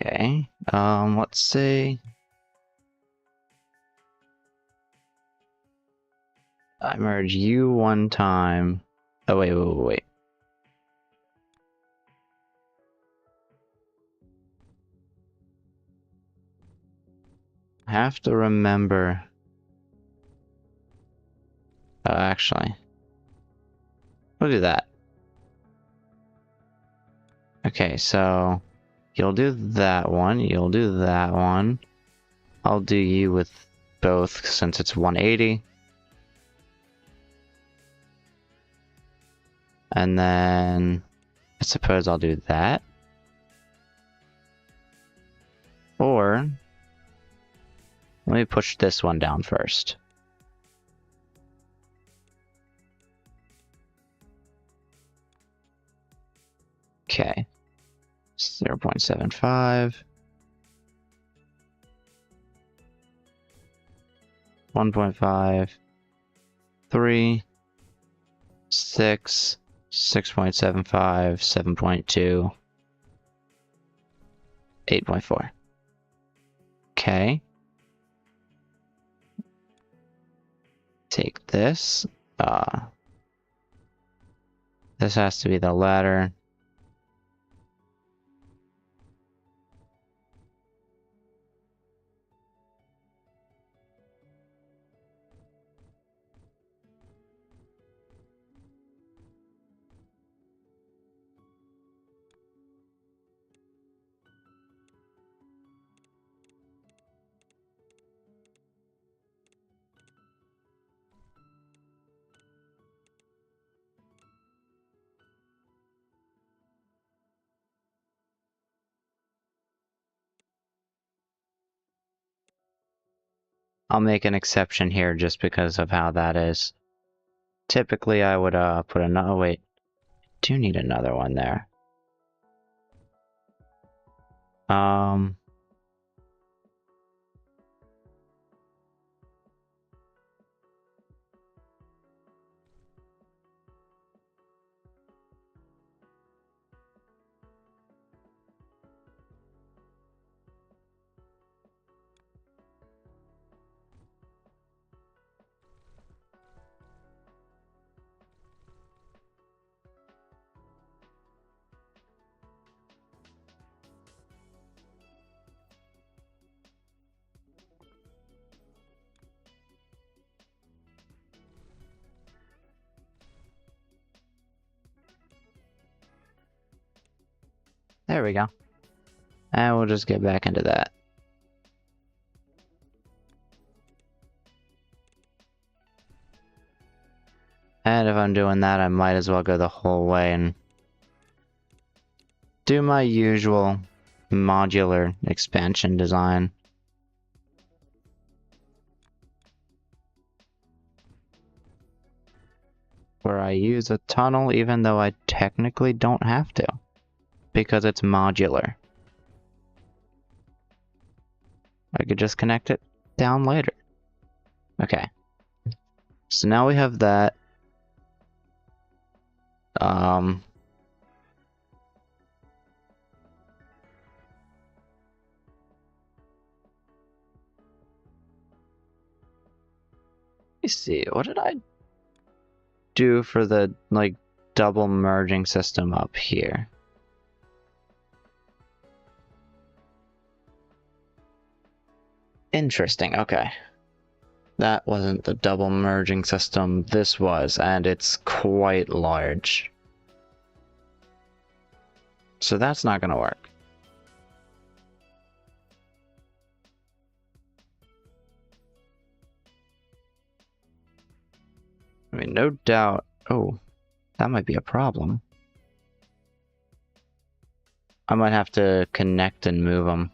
Okay, let's see. I merge you one time. Oh, wait. I have to remember. Actually, we'll do that. Okay, so you'll do that one, you'll do that one. I'll do you with both since it's 180. And then I suppose I'll do that. Or let me push this one down first. Okay. 0.75. 1.5. 3. 6. 6.75. 7.2. 8.4. Okay. Take this. This has to be the ladder. I'll make an exception here just because of how that is. Typically I would put another, oh wait, I do need another one there. There we go. And we'll just get back into that. And if I'm doing that, I might as well go the whole way and do my usual modular expansion design. Where I use a tunnel even though I technically don't have to, because it's modular. I could just connect it down later. Okay. So now we have that. Um, let me see. What did I do for the like double merging system up here? Interesting. Okay. That wasn't the double merging system. This was, and it's quite large. So that's not going to work. I mean, no doubt. Oh, that might be a problem. I might have to connect and move them.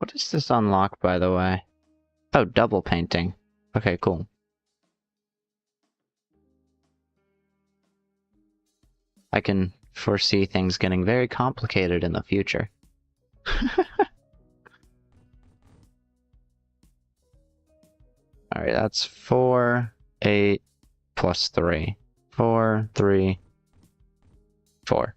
What does this unlock, by the way? Oh, double painting. Okay, cool. I can foresee things getting very complicated in the future. Alright, that's 4, 8, plus 3. 4, 3, 4.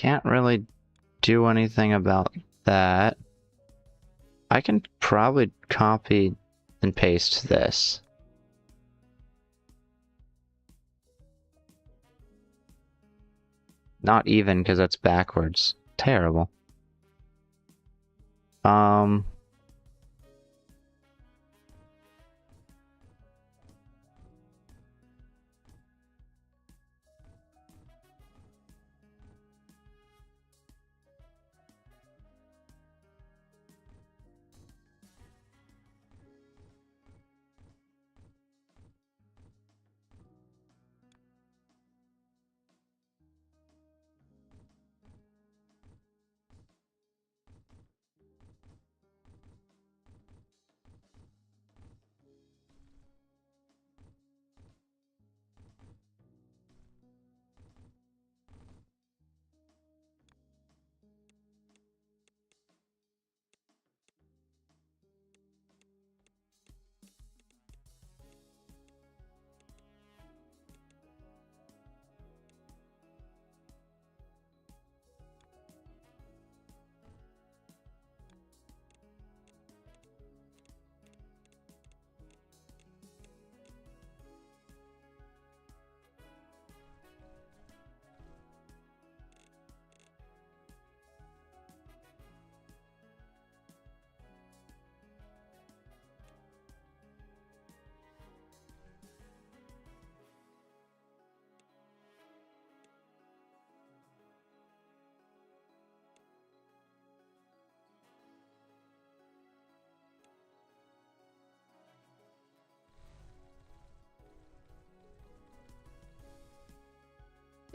Can't really do anything about that. I can probably copy and paste this. Not even, because that's backwards. Terrible.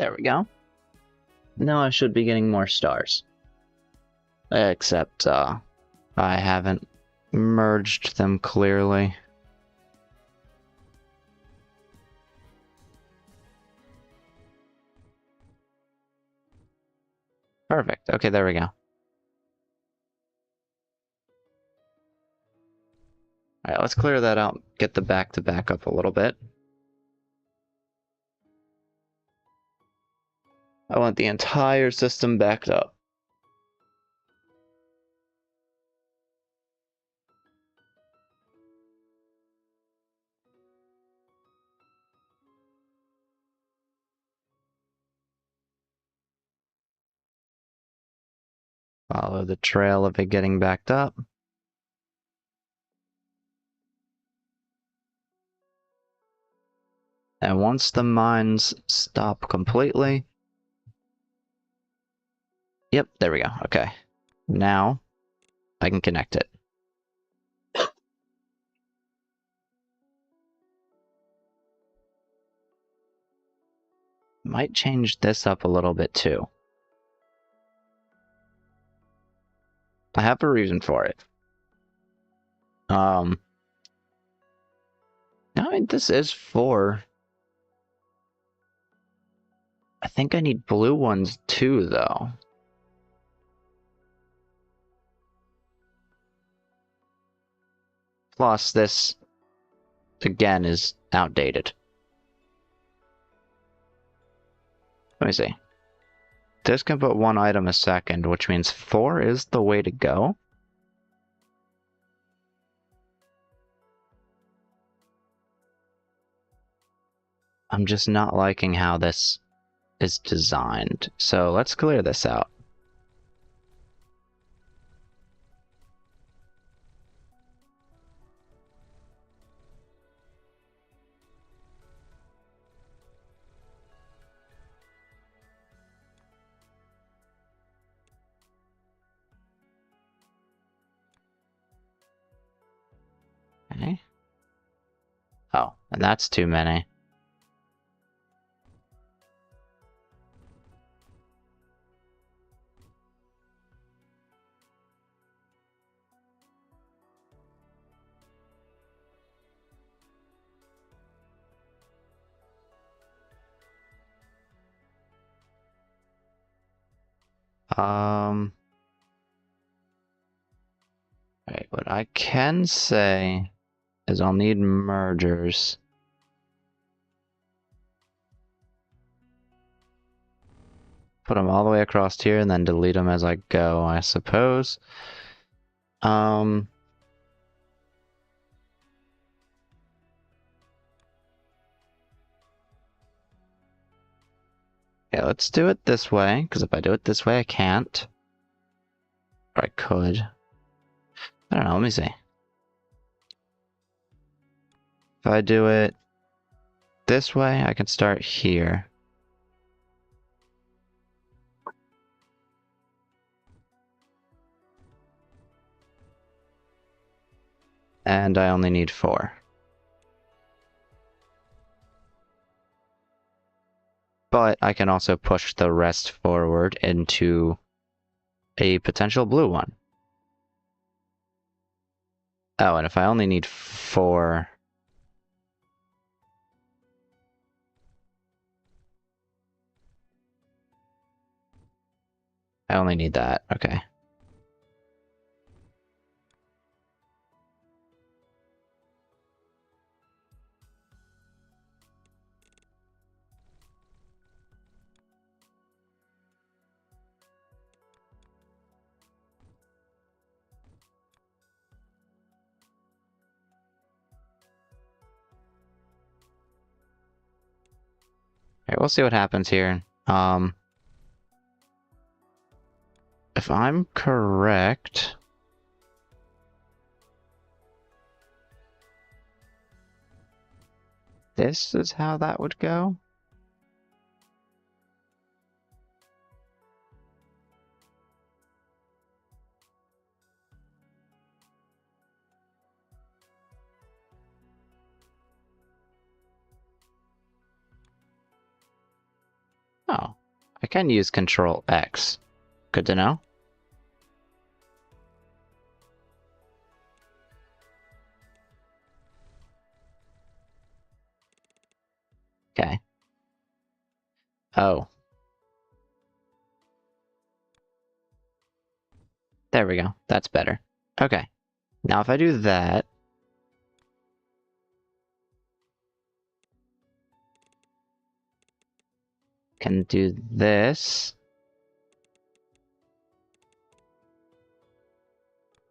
There we go. Now I should be getting more stars. Except, I haven't merged them clearly. Perfect. Okay, there we go. Alright, let's clear that out, get the back-to-back up a little bit. I want the entire system backed up. Follow the trail of it getting backed up. And once the mines stop completely... Yep, there we go. Okay. Now, I can connect it. Might change this up a little bit too. I have a reason for it. I mean, this is 4. I think I need blue ones too, though. Plus, this, again, is outdated. Let me see. This can put 1 item a second, which means 4 is the way to go. I'm just not liking how this is designed. So let's clear this out. Okay. Oh, and that's too many. Right, what I can say is I'll need mergers. Put them all the way across here and then delete them as I go, I suppose. Yeah, let's do it this way, because if I do it this way, I can't. Or I could. I don't know, let me see. If I do it this way, I can start here. And I only need 4. But I can also push the rest forward into a potential blue one. Oh, and if I only need 4... I only need that, okay. Alright, we'll see what happens here. If I'm correct... This is how that would go? Oh, can use Control X. Good to know. Okay. Oh. There we go. That's better. Okay. Now if I do that... can do this.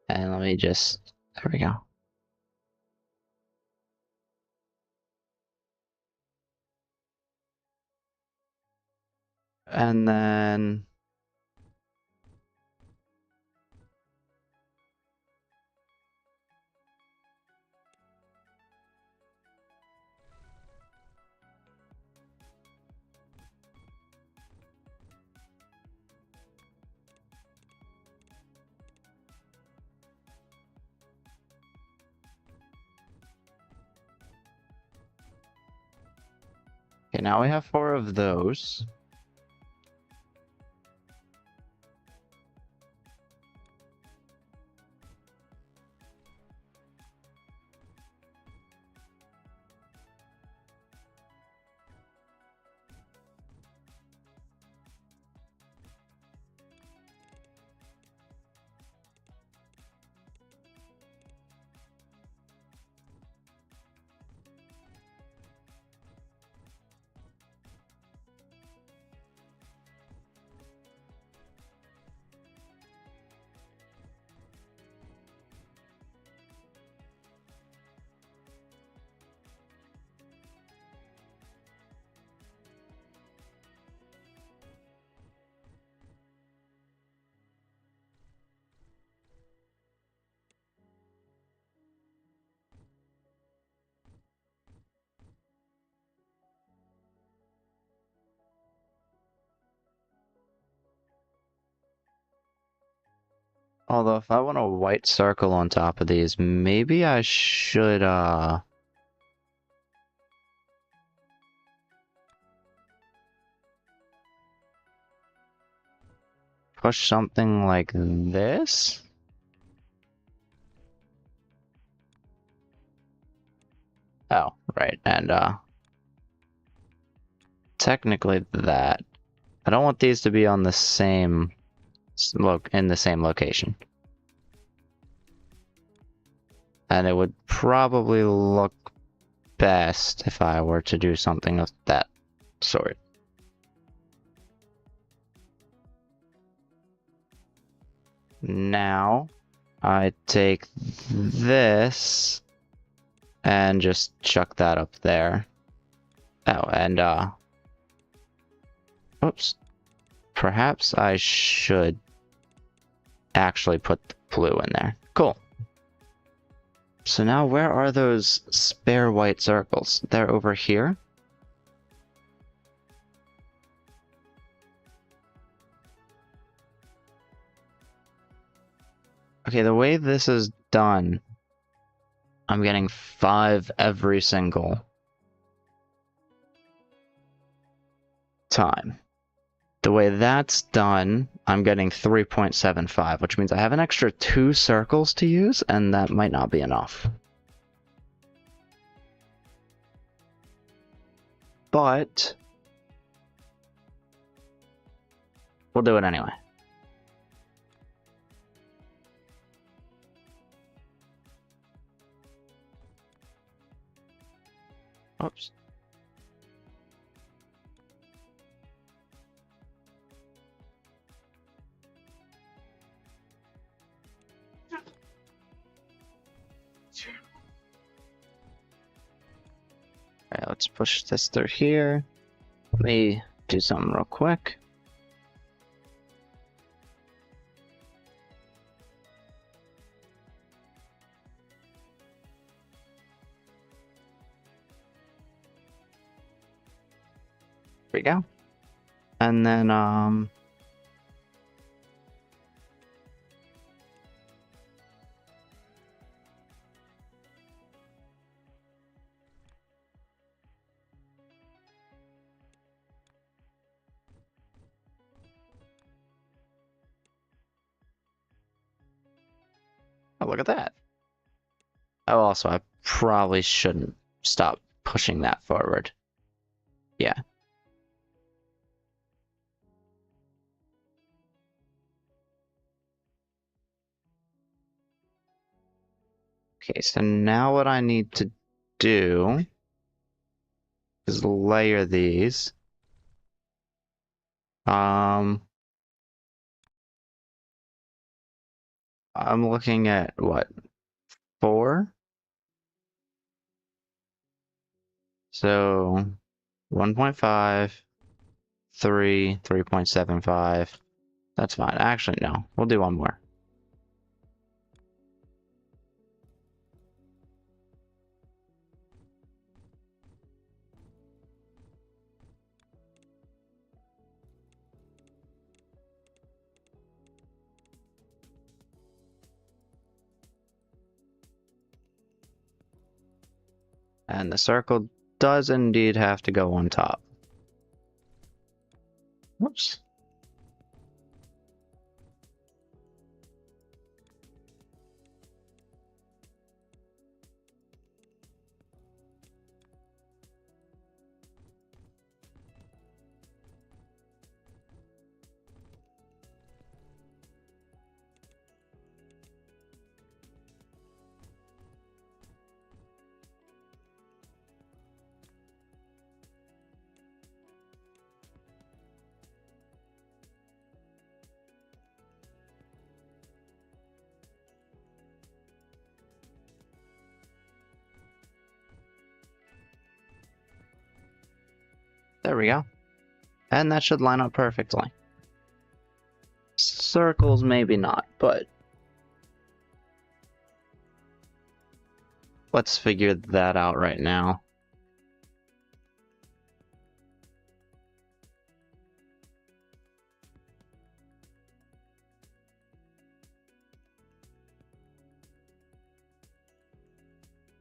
And let me just... there we go. And then... okay, now we have 4 of those. Although if I want a white circle on top of these, maybe I should, push something like this? Oh, right, and, technically that. I don't want these to be on the same, in the same location. And it would probably look best if I were to do something of that sort. Now, I take this and just chuck that up there. Oh, and, oops. Perhaps I should actually put the blue in there. Cool. So now where are those spare white circles? They're over here? Okay, the way this is done, I'm getting 5 every single time. The way that's done, I'm getting 3.75, which means I have an extra 2 circles to use, and that might not be enough. But we'll do it anyway. Oops. Alright, let's push this through here. Let me do something real quick. There we go. And then, Oh, look at that. Oh, also, I probably shouldn't stop pushing that forward. Yeah. Okay, so now what I need to do is layer these. I'm looking at what, 4? So 1.5, 3, 3.75. That's fine. Actually, no. We'll do one more. And the circle does indeed have to go on top. Whoops. There we go. And that should line up perfectly. Circles, maybe not, but let's figure that out right now.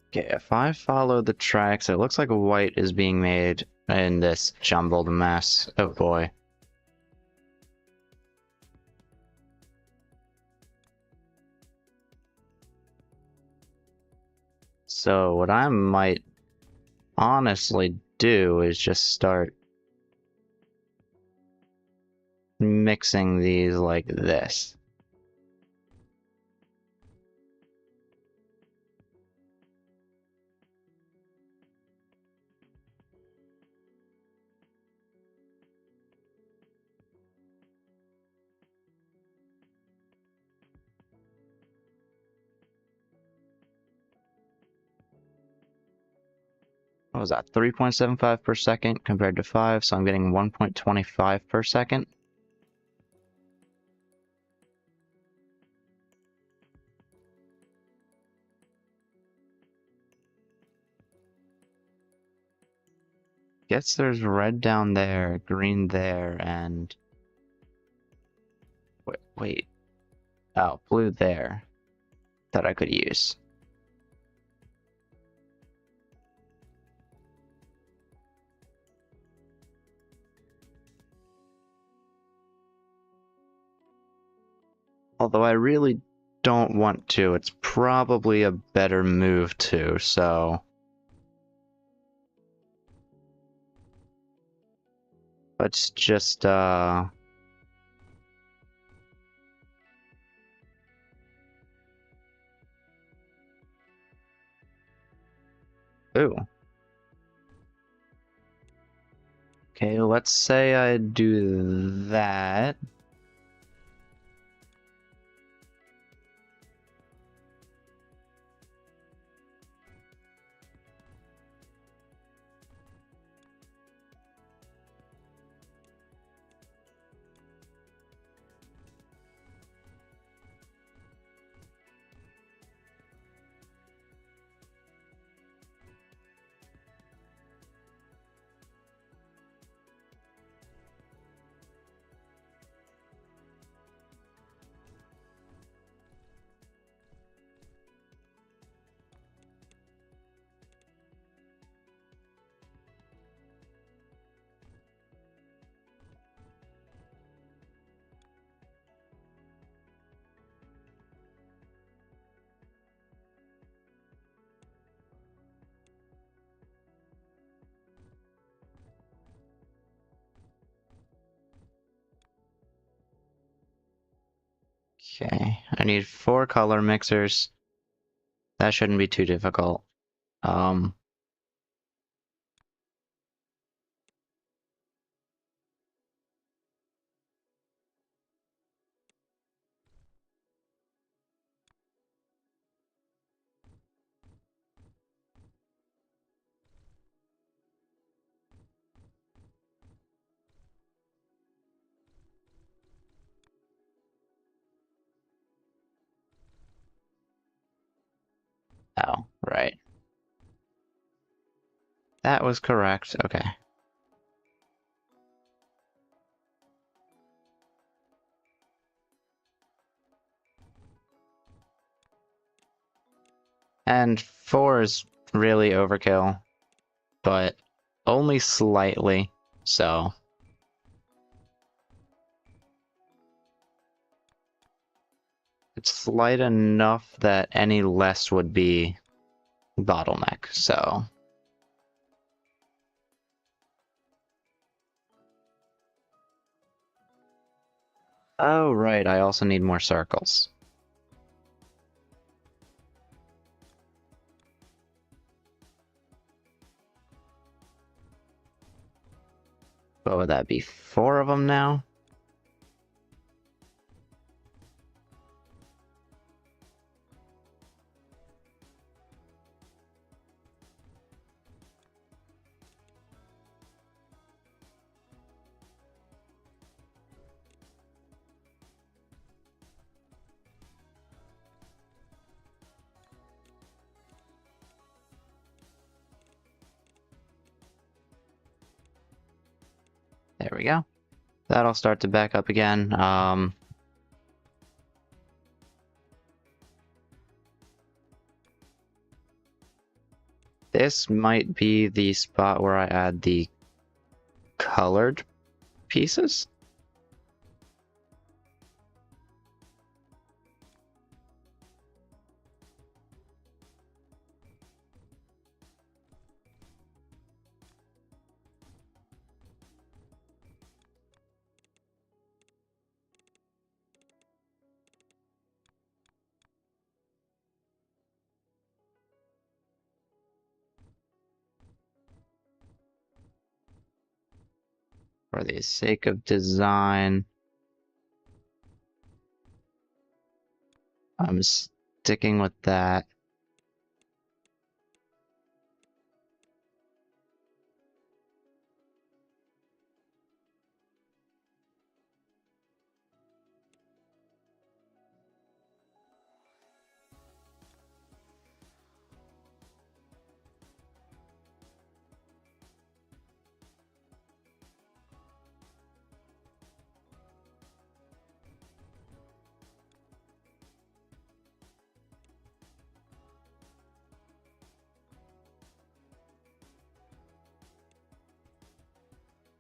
Okay, if I follow the tracks, it looks like white is being made in this jumbled mess. Oh boy. So what I might honestly do is just start mixing these like this. What was that? 3.75 per second compared to 5, so I'm getting 1.25 per second. Guess there's red down there, green there, and wait. Oh, blue there that I could use. Although I really don't want to, it's probably a better move to, so let's just ooh. Okay, let's say I do that. Okay, I need 4 color mixers. That shouldn't be too difficult. Um, oh, right. That was correct. Okay. And 4 is really overkill, but only slightly, so. It's slight enough that any less would be bottleneck, so. Oh, right, I also need more circles. What would that be? 4 of them now? There we go. That'll start to back up again. This might be the spot where I add the colored pieces. For the sake of design, I'm sticking with that.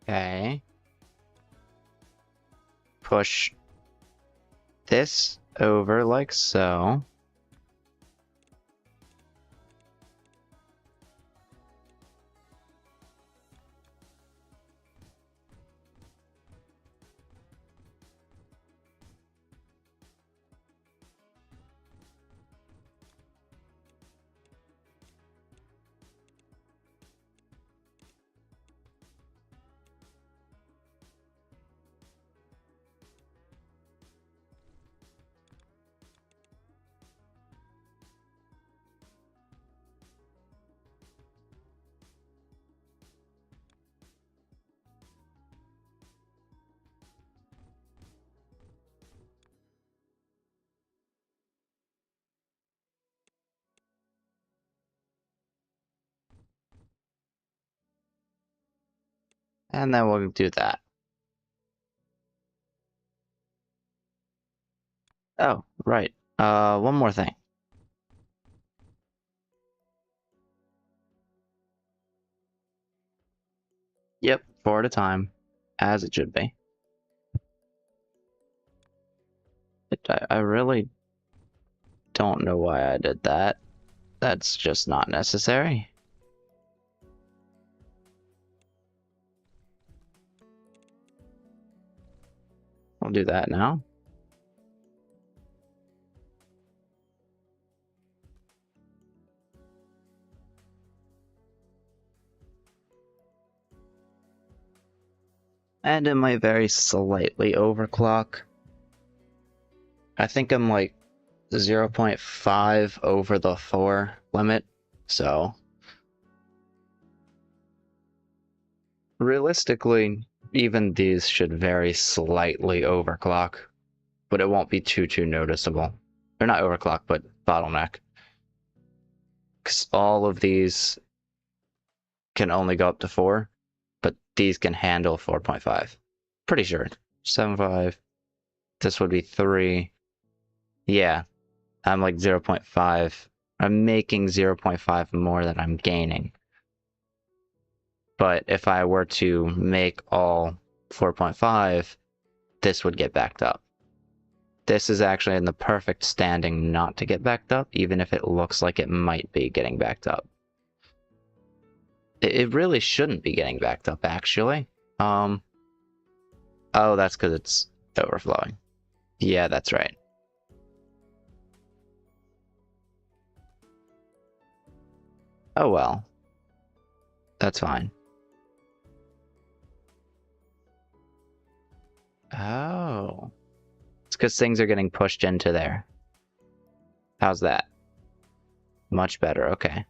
Okay. Push this over like so. And then we'll do that. Oh, right. One more thing. Yep, 4 at a time, as it should be. I really don't know why I did that. That's just not necessary. I'll do that now. And it might very slightly overclock. I think I'm like 0.5 over the 4 limit, so realistically, even these should very slightly overclock, but it won't be too noticeable. Or not overclock, but bottleneck. Because all of these can only go up to 4, but these can handle 4.5. Pretty sure. 7.5. This would be 3. Yeah, I'm like 0.5. I'm making 0.5 more than I'm gaining. But if I were to make all 4.5, this would get backed up. This is actually in the perfect standing not to get backed up, even if it looks like it might be getting backed up. It really shouldn't be getting backed up, actually. Oh, that's because it's overflowing. Yeah, that's right. Oh well. That's fine. Oh. It's because things are getting pushed into there. How's that? Much better, okay.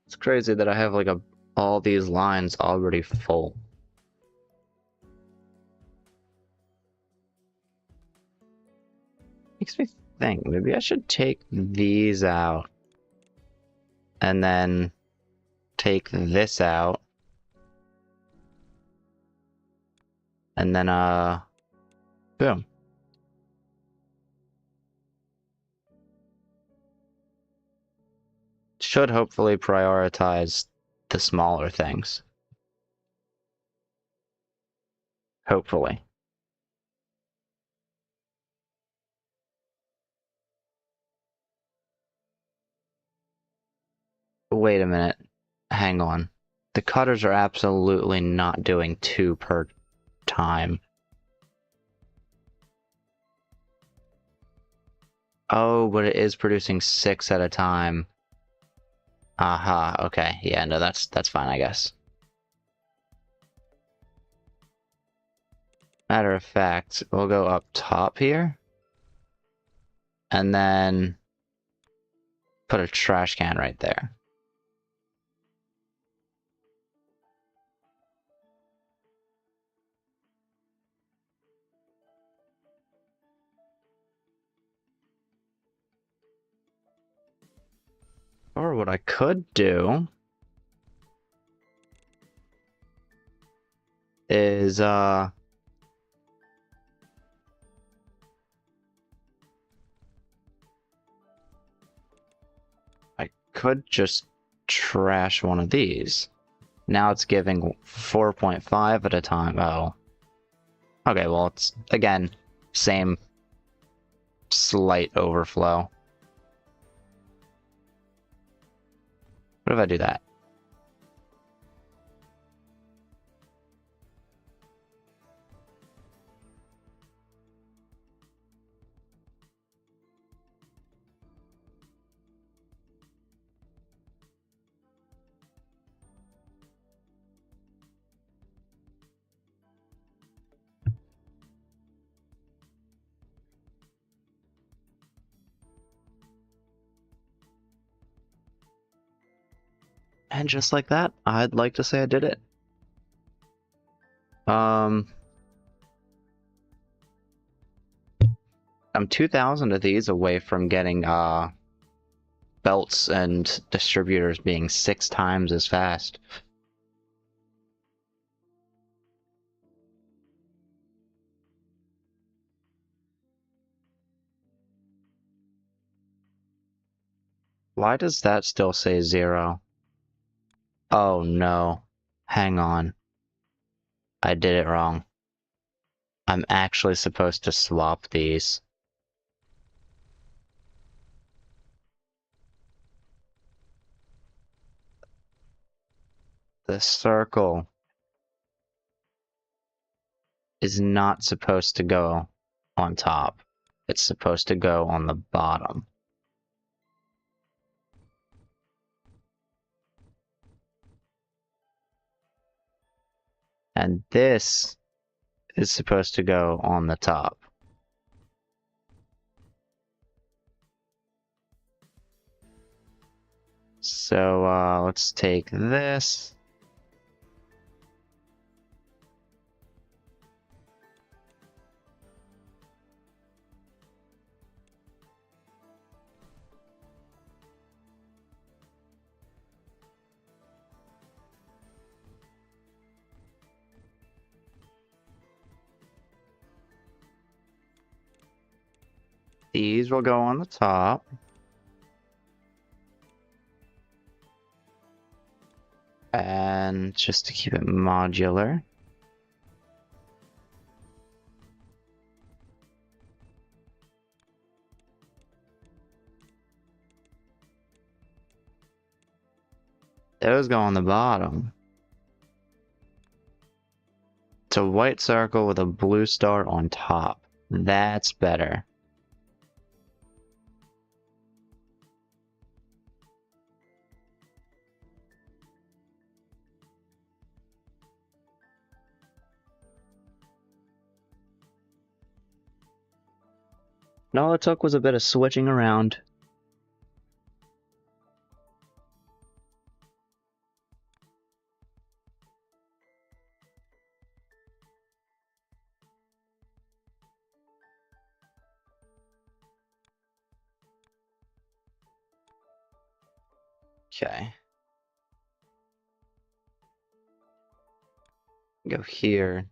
It's crazy that I have like all these lines already full. Makes me think maybe I should take these out and then take this out and then boom. Should hopefully prioritize the smaller things. Hopefully. Wait a minute. Hang on. The cutters are absolutely not doing 2 per time. Oh, but it is producing 6 at a time. Aha, okay. Yeah, no, that's fine, I guess. Matter of fact, we'll go up top here. And then put a trash can right there. Or what I could do is I could just trash one of these. Now it's giving 4.5 at a time. Oh. Okay, well, it's, again, same slight overflow. What if I do that? And just like that, I'd like to say I did it. I'm 2,000 of these away from getting belts and distributors being 6 times as fast. Why does that still say 0? Oh no. Hang on. I did it wrong. I'm actually supposed to swap these. The circle is not supposed to go on top. It's supposed to go on the bottom. And this is supposed to go on the top. So let's take this. These will go on the top. And just to keep it modular. Those go on the bottom. It's a white circle with a blue star on top. That's better. And all it took was a bit of switching around. Okay. Go here.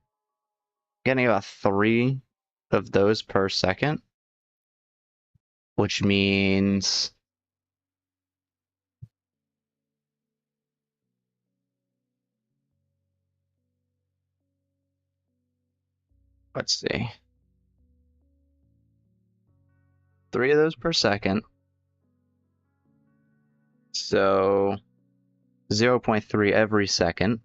Getting about 3 of those per second, which means let's see. 3 of those per second. So 0.3 every second.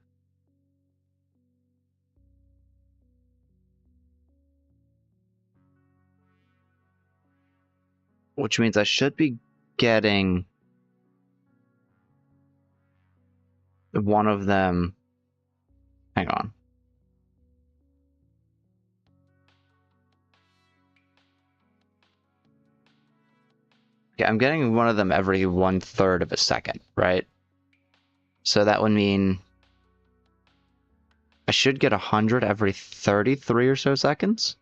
Which means I should be getting one of them. Hang on. Okay, I'm getting one of them every 1/3 of a second, right? So that would mean I should get 100 every 33 or so seconds.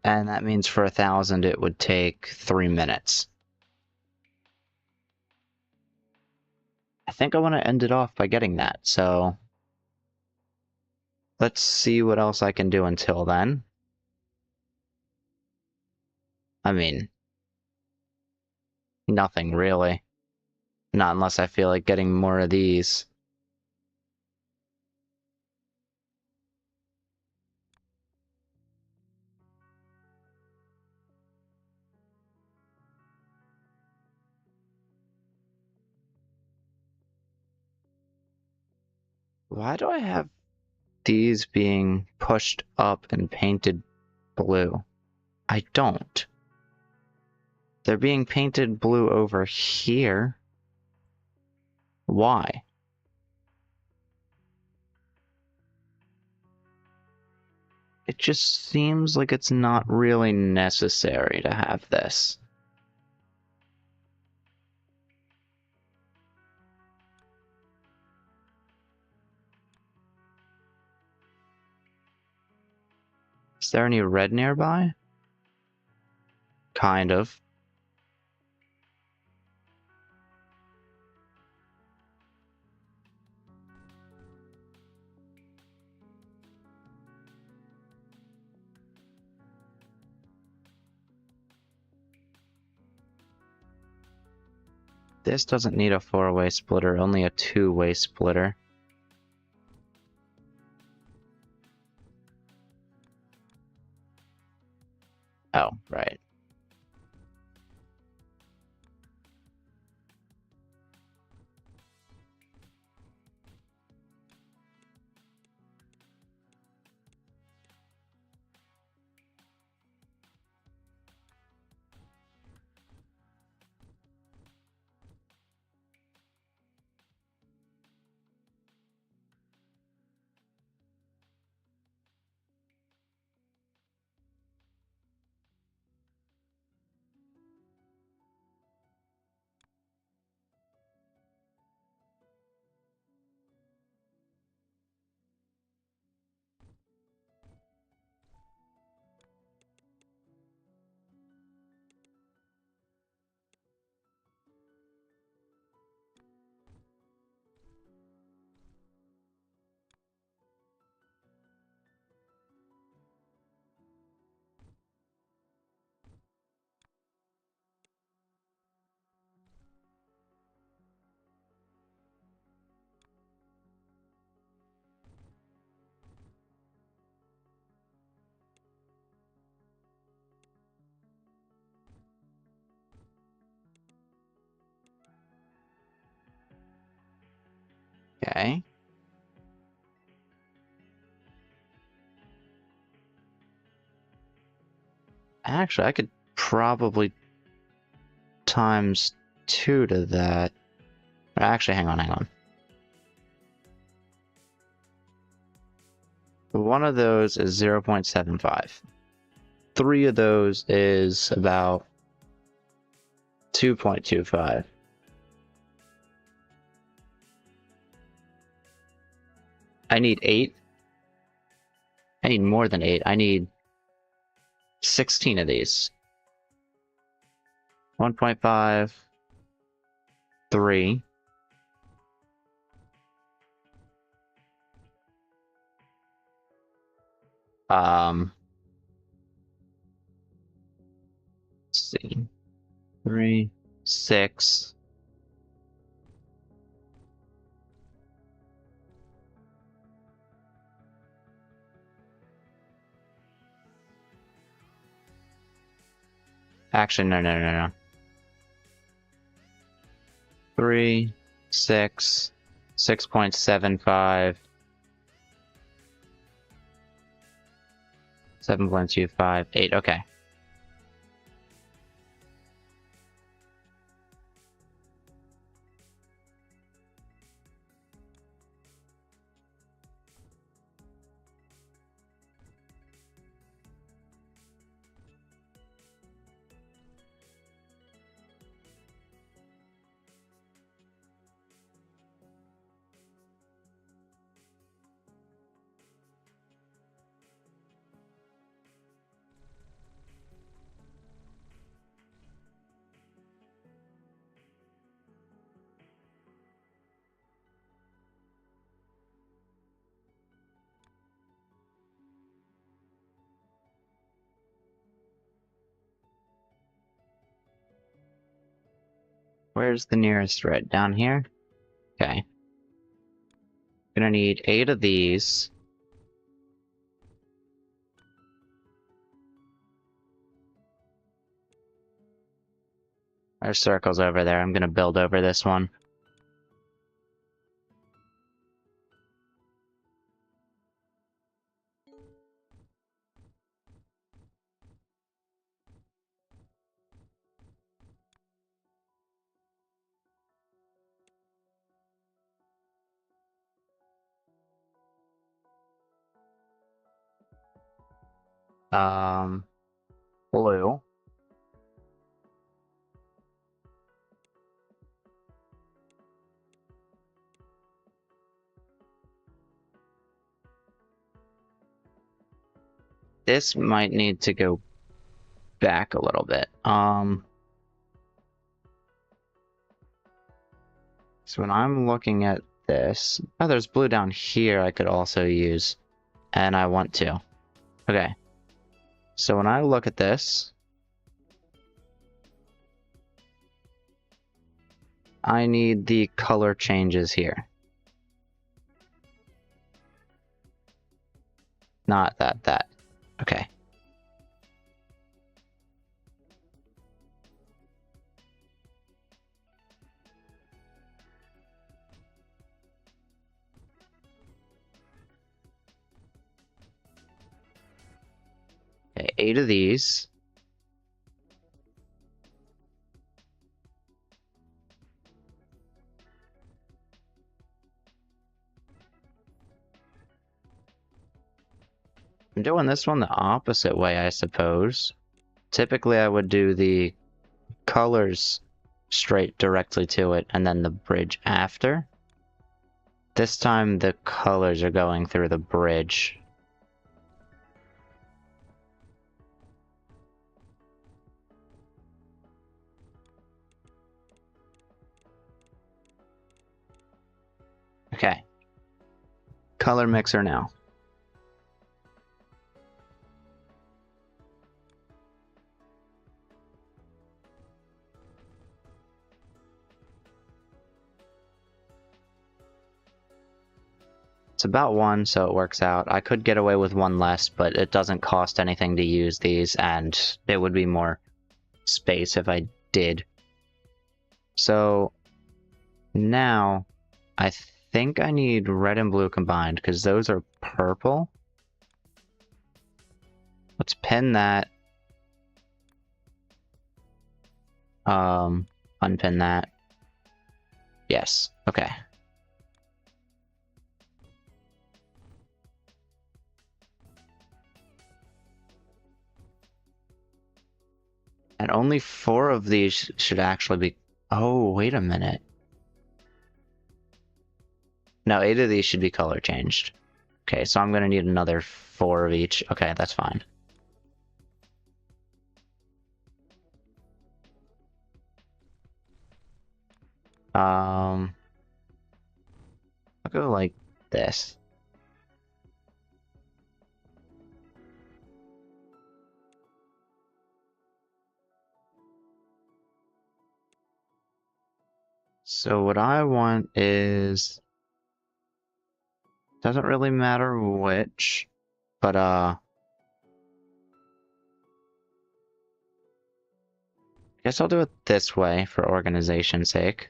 And that means for 1,000 it would take 3 minutes. I think I want to end it off by getting that, so let's see what else I can do until then. I mean, nothing really. Not unless I feel like getting more of these. Why do I have these being pushed up and painted blue? I don't. They're being painted blue over here. Why? It just seems like it's not really necessary to have this. Is there any red nearby? Kind of. This doesn't need a 4-way splitter, only a 2-way splitter. Oh, right. Okay. Actually, I could probably times 2 to that. Actually, hang on. One of those is 0.75. 3 of those is about 2.25. I need 8. I need more than 8. I need 16 of these. 1.5, 3. Let's see. 3, 6. Actually, no. 3, 6, 6.75, 7.25, 8. Okay. Where's the nearest red? Down here? Okay. Gonna need 8 of these. There's circles over there. I'm gonna build over this one. Blue. This might need to go back a little bit. So when I'm looking at this, oh, there's blue down here I could also use, and I want to. Okay. So when I look at this, I need the color changes here. Not that. Okay. 8 of these. I'm doing this one the opposite way, I suppose. Typically, I would do the colors straight directly to it and then the bridge after. This time, the colors are going through the bridge. Okay. Color mixer now. It's about 1, so it works out. I could get away with 1 less, but it doesn't cost anything to use these, and it would be more space if I did. So now I think I need red and blue combined, because those are purple. Let's pin that. Unpin that. Yes, okay. And only 4 of these should actually be... Oh, wait a minute. No, 8 of these should be color changed. Okay, so I'm gonna need another 4 of each. Okay, that's fine. I'll go like this. So what I want is... Doesn't really matter which, but I guess I'll do it this way for organization's sake.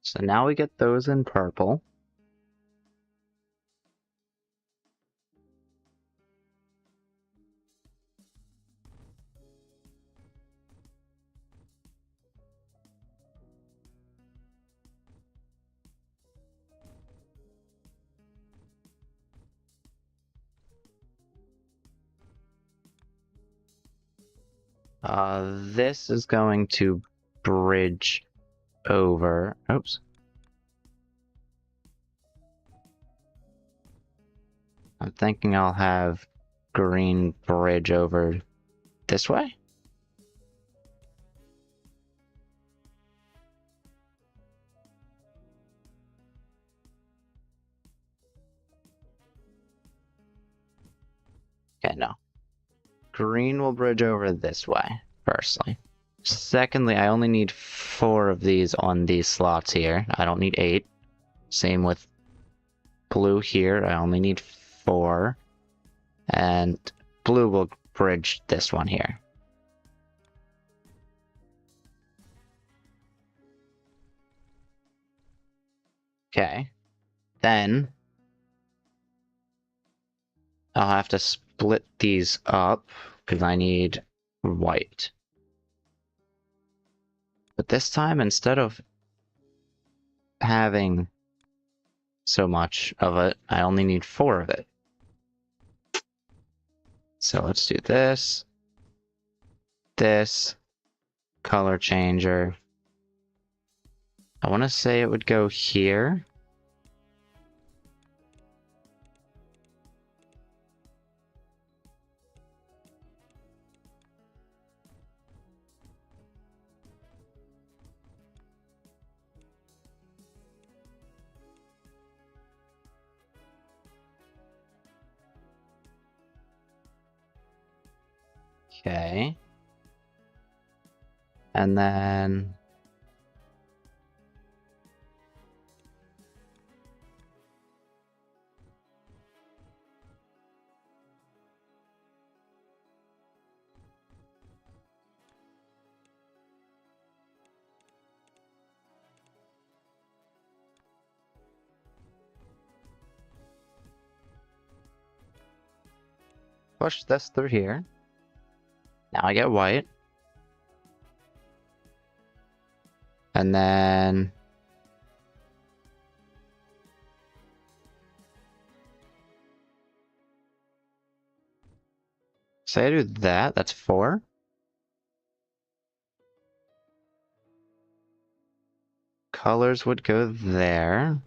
So now we get those in purple. This is going to bridge over. Oops. I'm thinking I'll have green bridge over this way. Okay, no. Green will bridge over this way, firstly. Secondly, I only need 4 of these on these slots here. I don't need 8. Same with blue here. I only need 4. And blue will bridge this one here. Okay. Then I'll have to split these up because I need white. But this time, instead of having so much of it, I only need 4 of it. So let's do this, this, color changer. I want to say it would go here. Okay. And then... push this through here. Now I get white. And then... say I do that, that's 4. Colors would go there.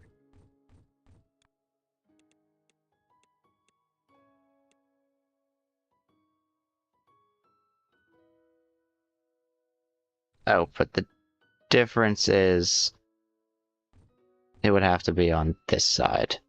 Oh, but the difference is it would have to be on this side.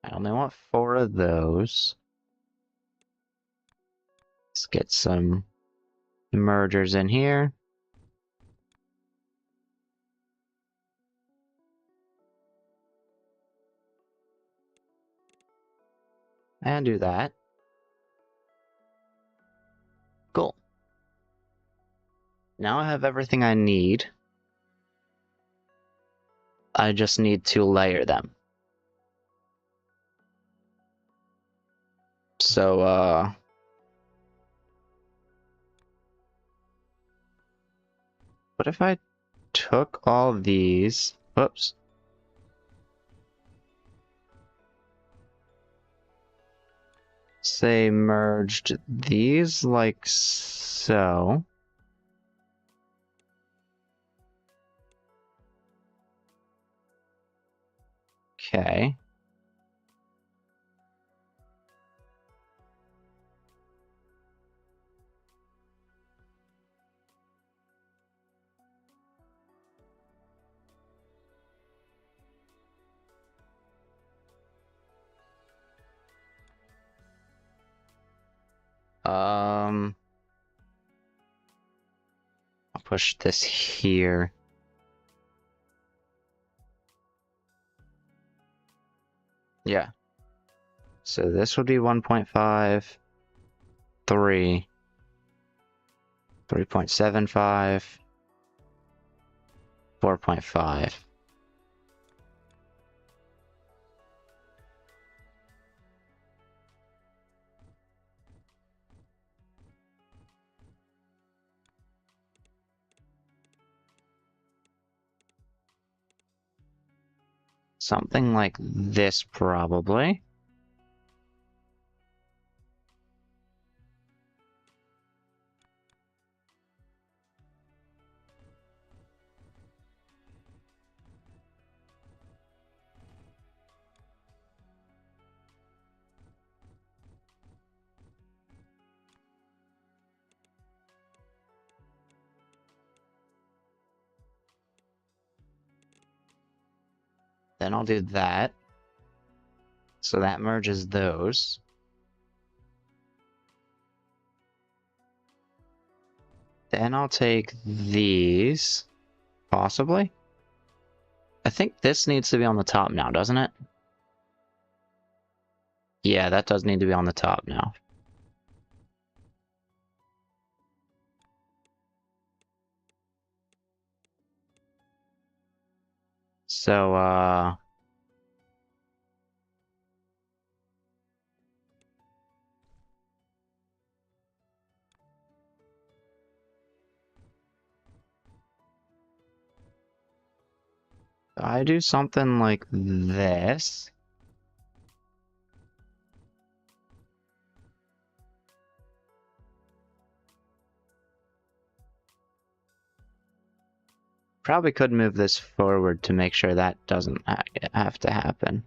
I only want 4 of those. Let's get some mergers in here. And do that. Cool. Now I have everything I need. I just need to layer them. So, what if I took all these... Whoops. Say merged these like so. Okay. I'll push this here. Yeah. So this would be 1.5, 3, 3.75, 4.5. Something like this, probably. Then I'll do that. So that merges those. Then I'll take these, possibly. I think this needs to be on the top now, doesn't it? Yeah, that does need to be on the top now. So, I do something like this. Probably could move this forward to make sure that doesn't have to happen.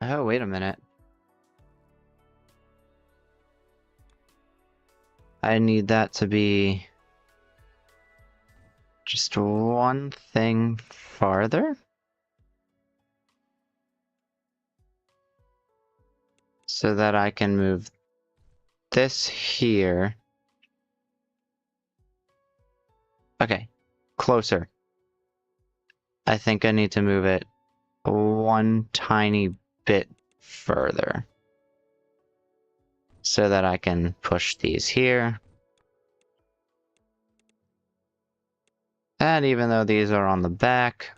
Oh, wait a minute. I need that to be just one thing farther? So that I can move this here. Okay, closer. I think I need to move it one tiny bit further. So that I can push these here. And even though these are on the back,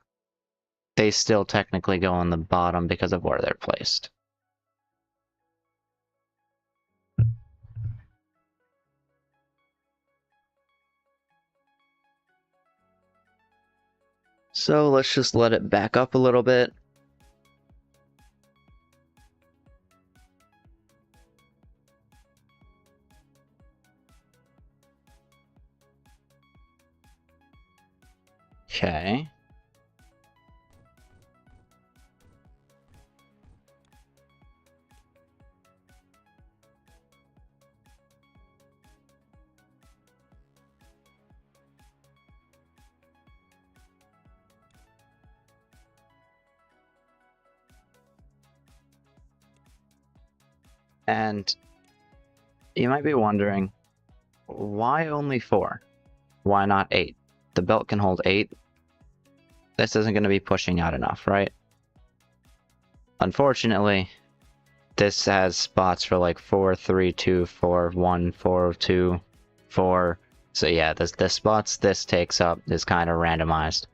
they still technically go on the bottom because of where they're placed. So let's just let it back up a little bit. Okay. And you might be wondering, why only 4? Why not 8? The belt can hold 8. This isn't going to be pushing out enough, right? Unfortunately, this has spots for like 4, 3, 2, 4, 1, 4, 2, 4. So yeah, the spots this takes up is kind of randomized.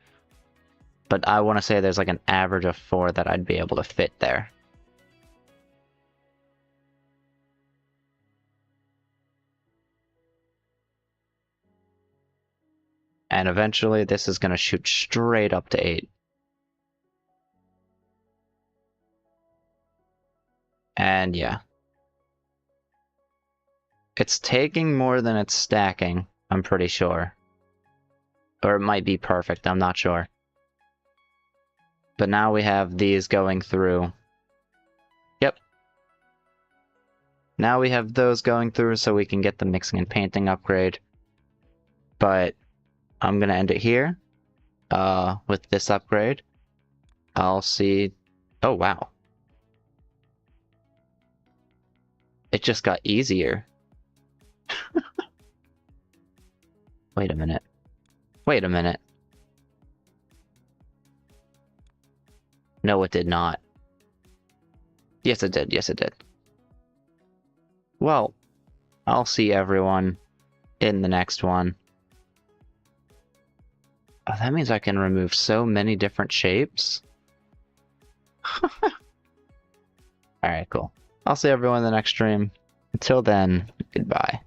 But I want to say there's like an average of 4 that I'd be able to fit there. And eventually this is going to shoot straight up to 8. And yeah. It's taking more than it's stacking, I'm pretty sure. Or it might be perfect, I'm not sure. But now we have these going through. Yep. Now we have those going through so we can get the mixing and painting upgrade. But I'm gonna end it here. With this upgrade. I'll see... Oh, wow. It just got easier. Wait a minute. Wait a minute. No, it did not. Yes, it did. Yes, it did. Well, I'll see everyone in the next one. Oh, that means I can remove so many different shapes. Alright, cool. I'll see everyone in the next stream. Until then, goodbye.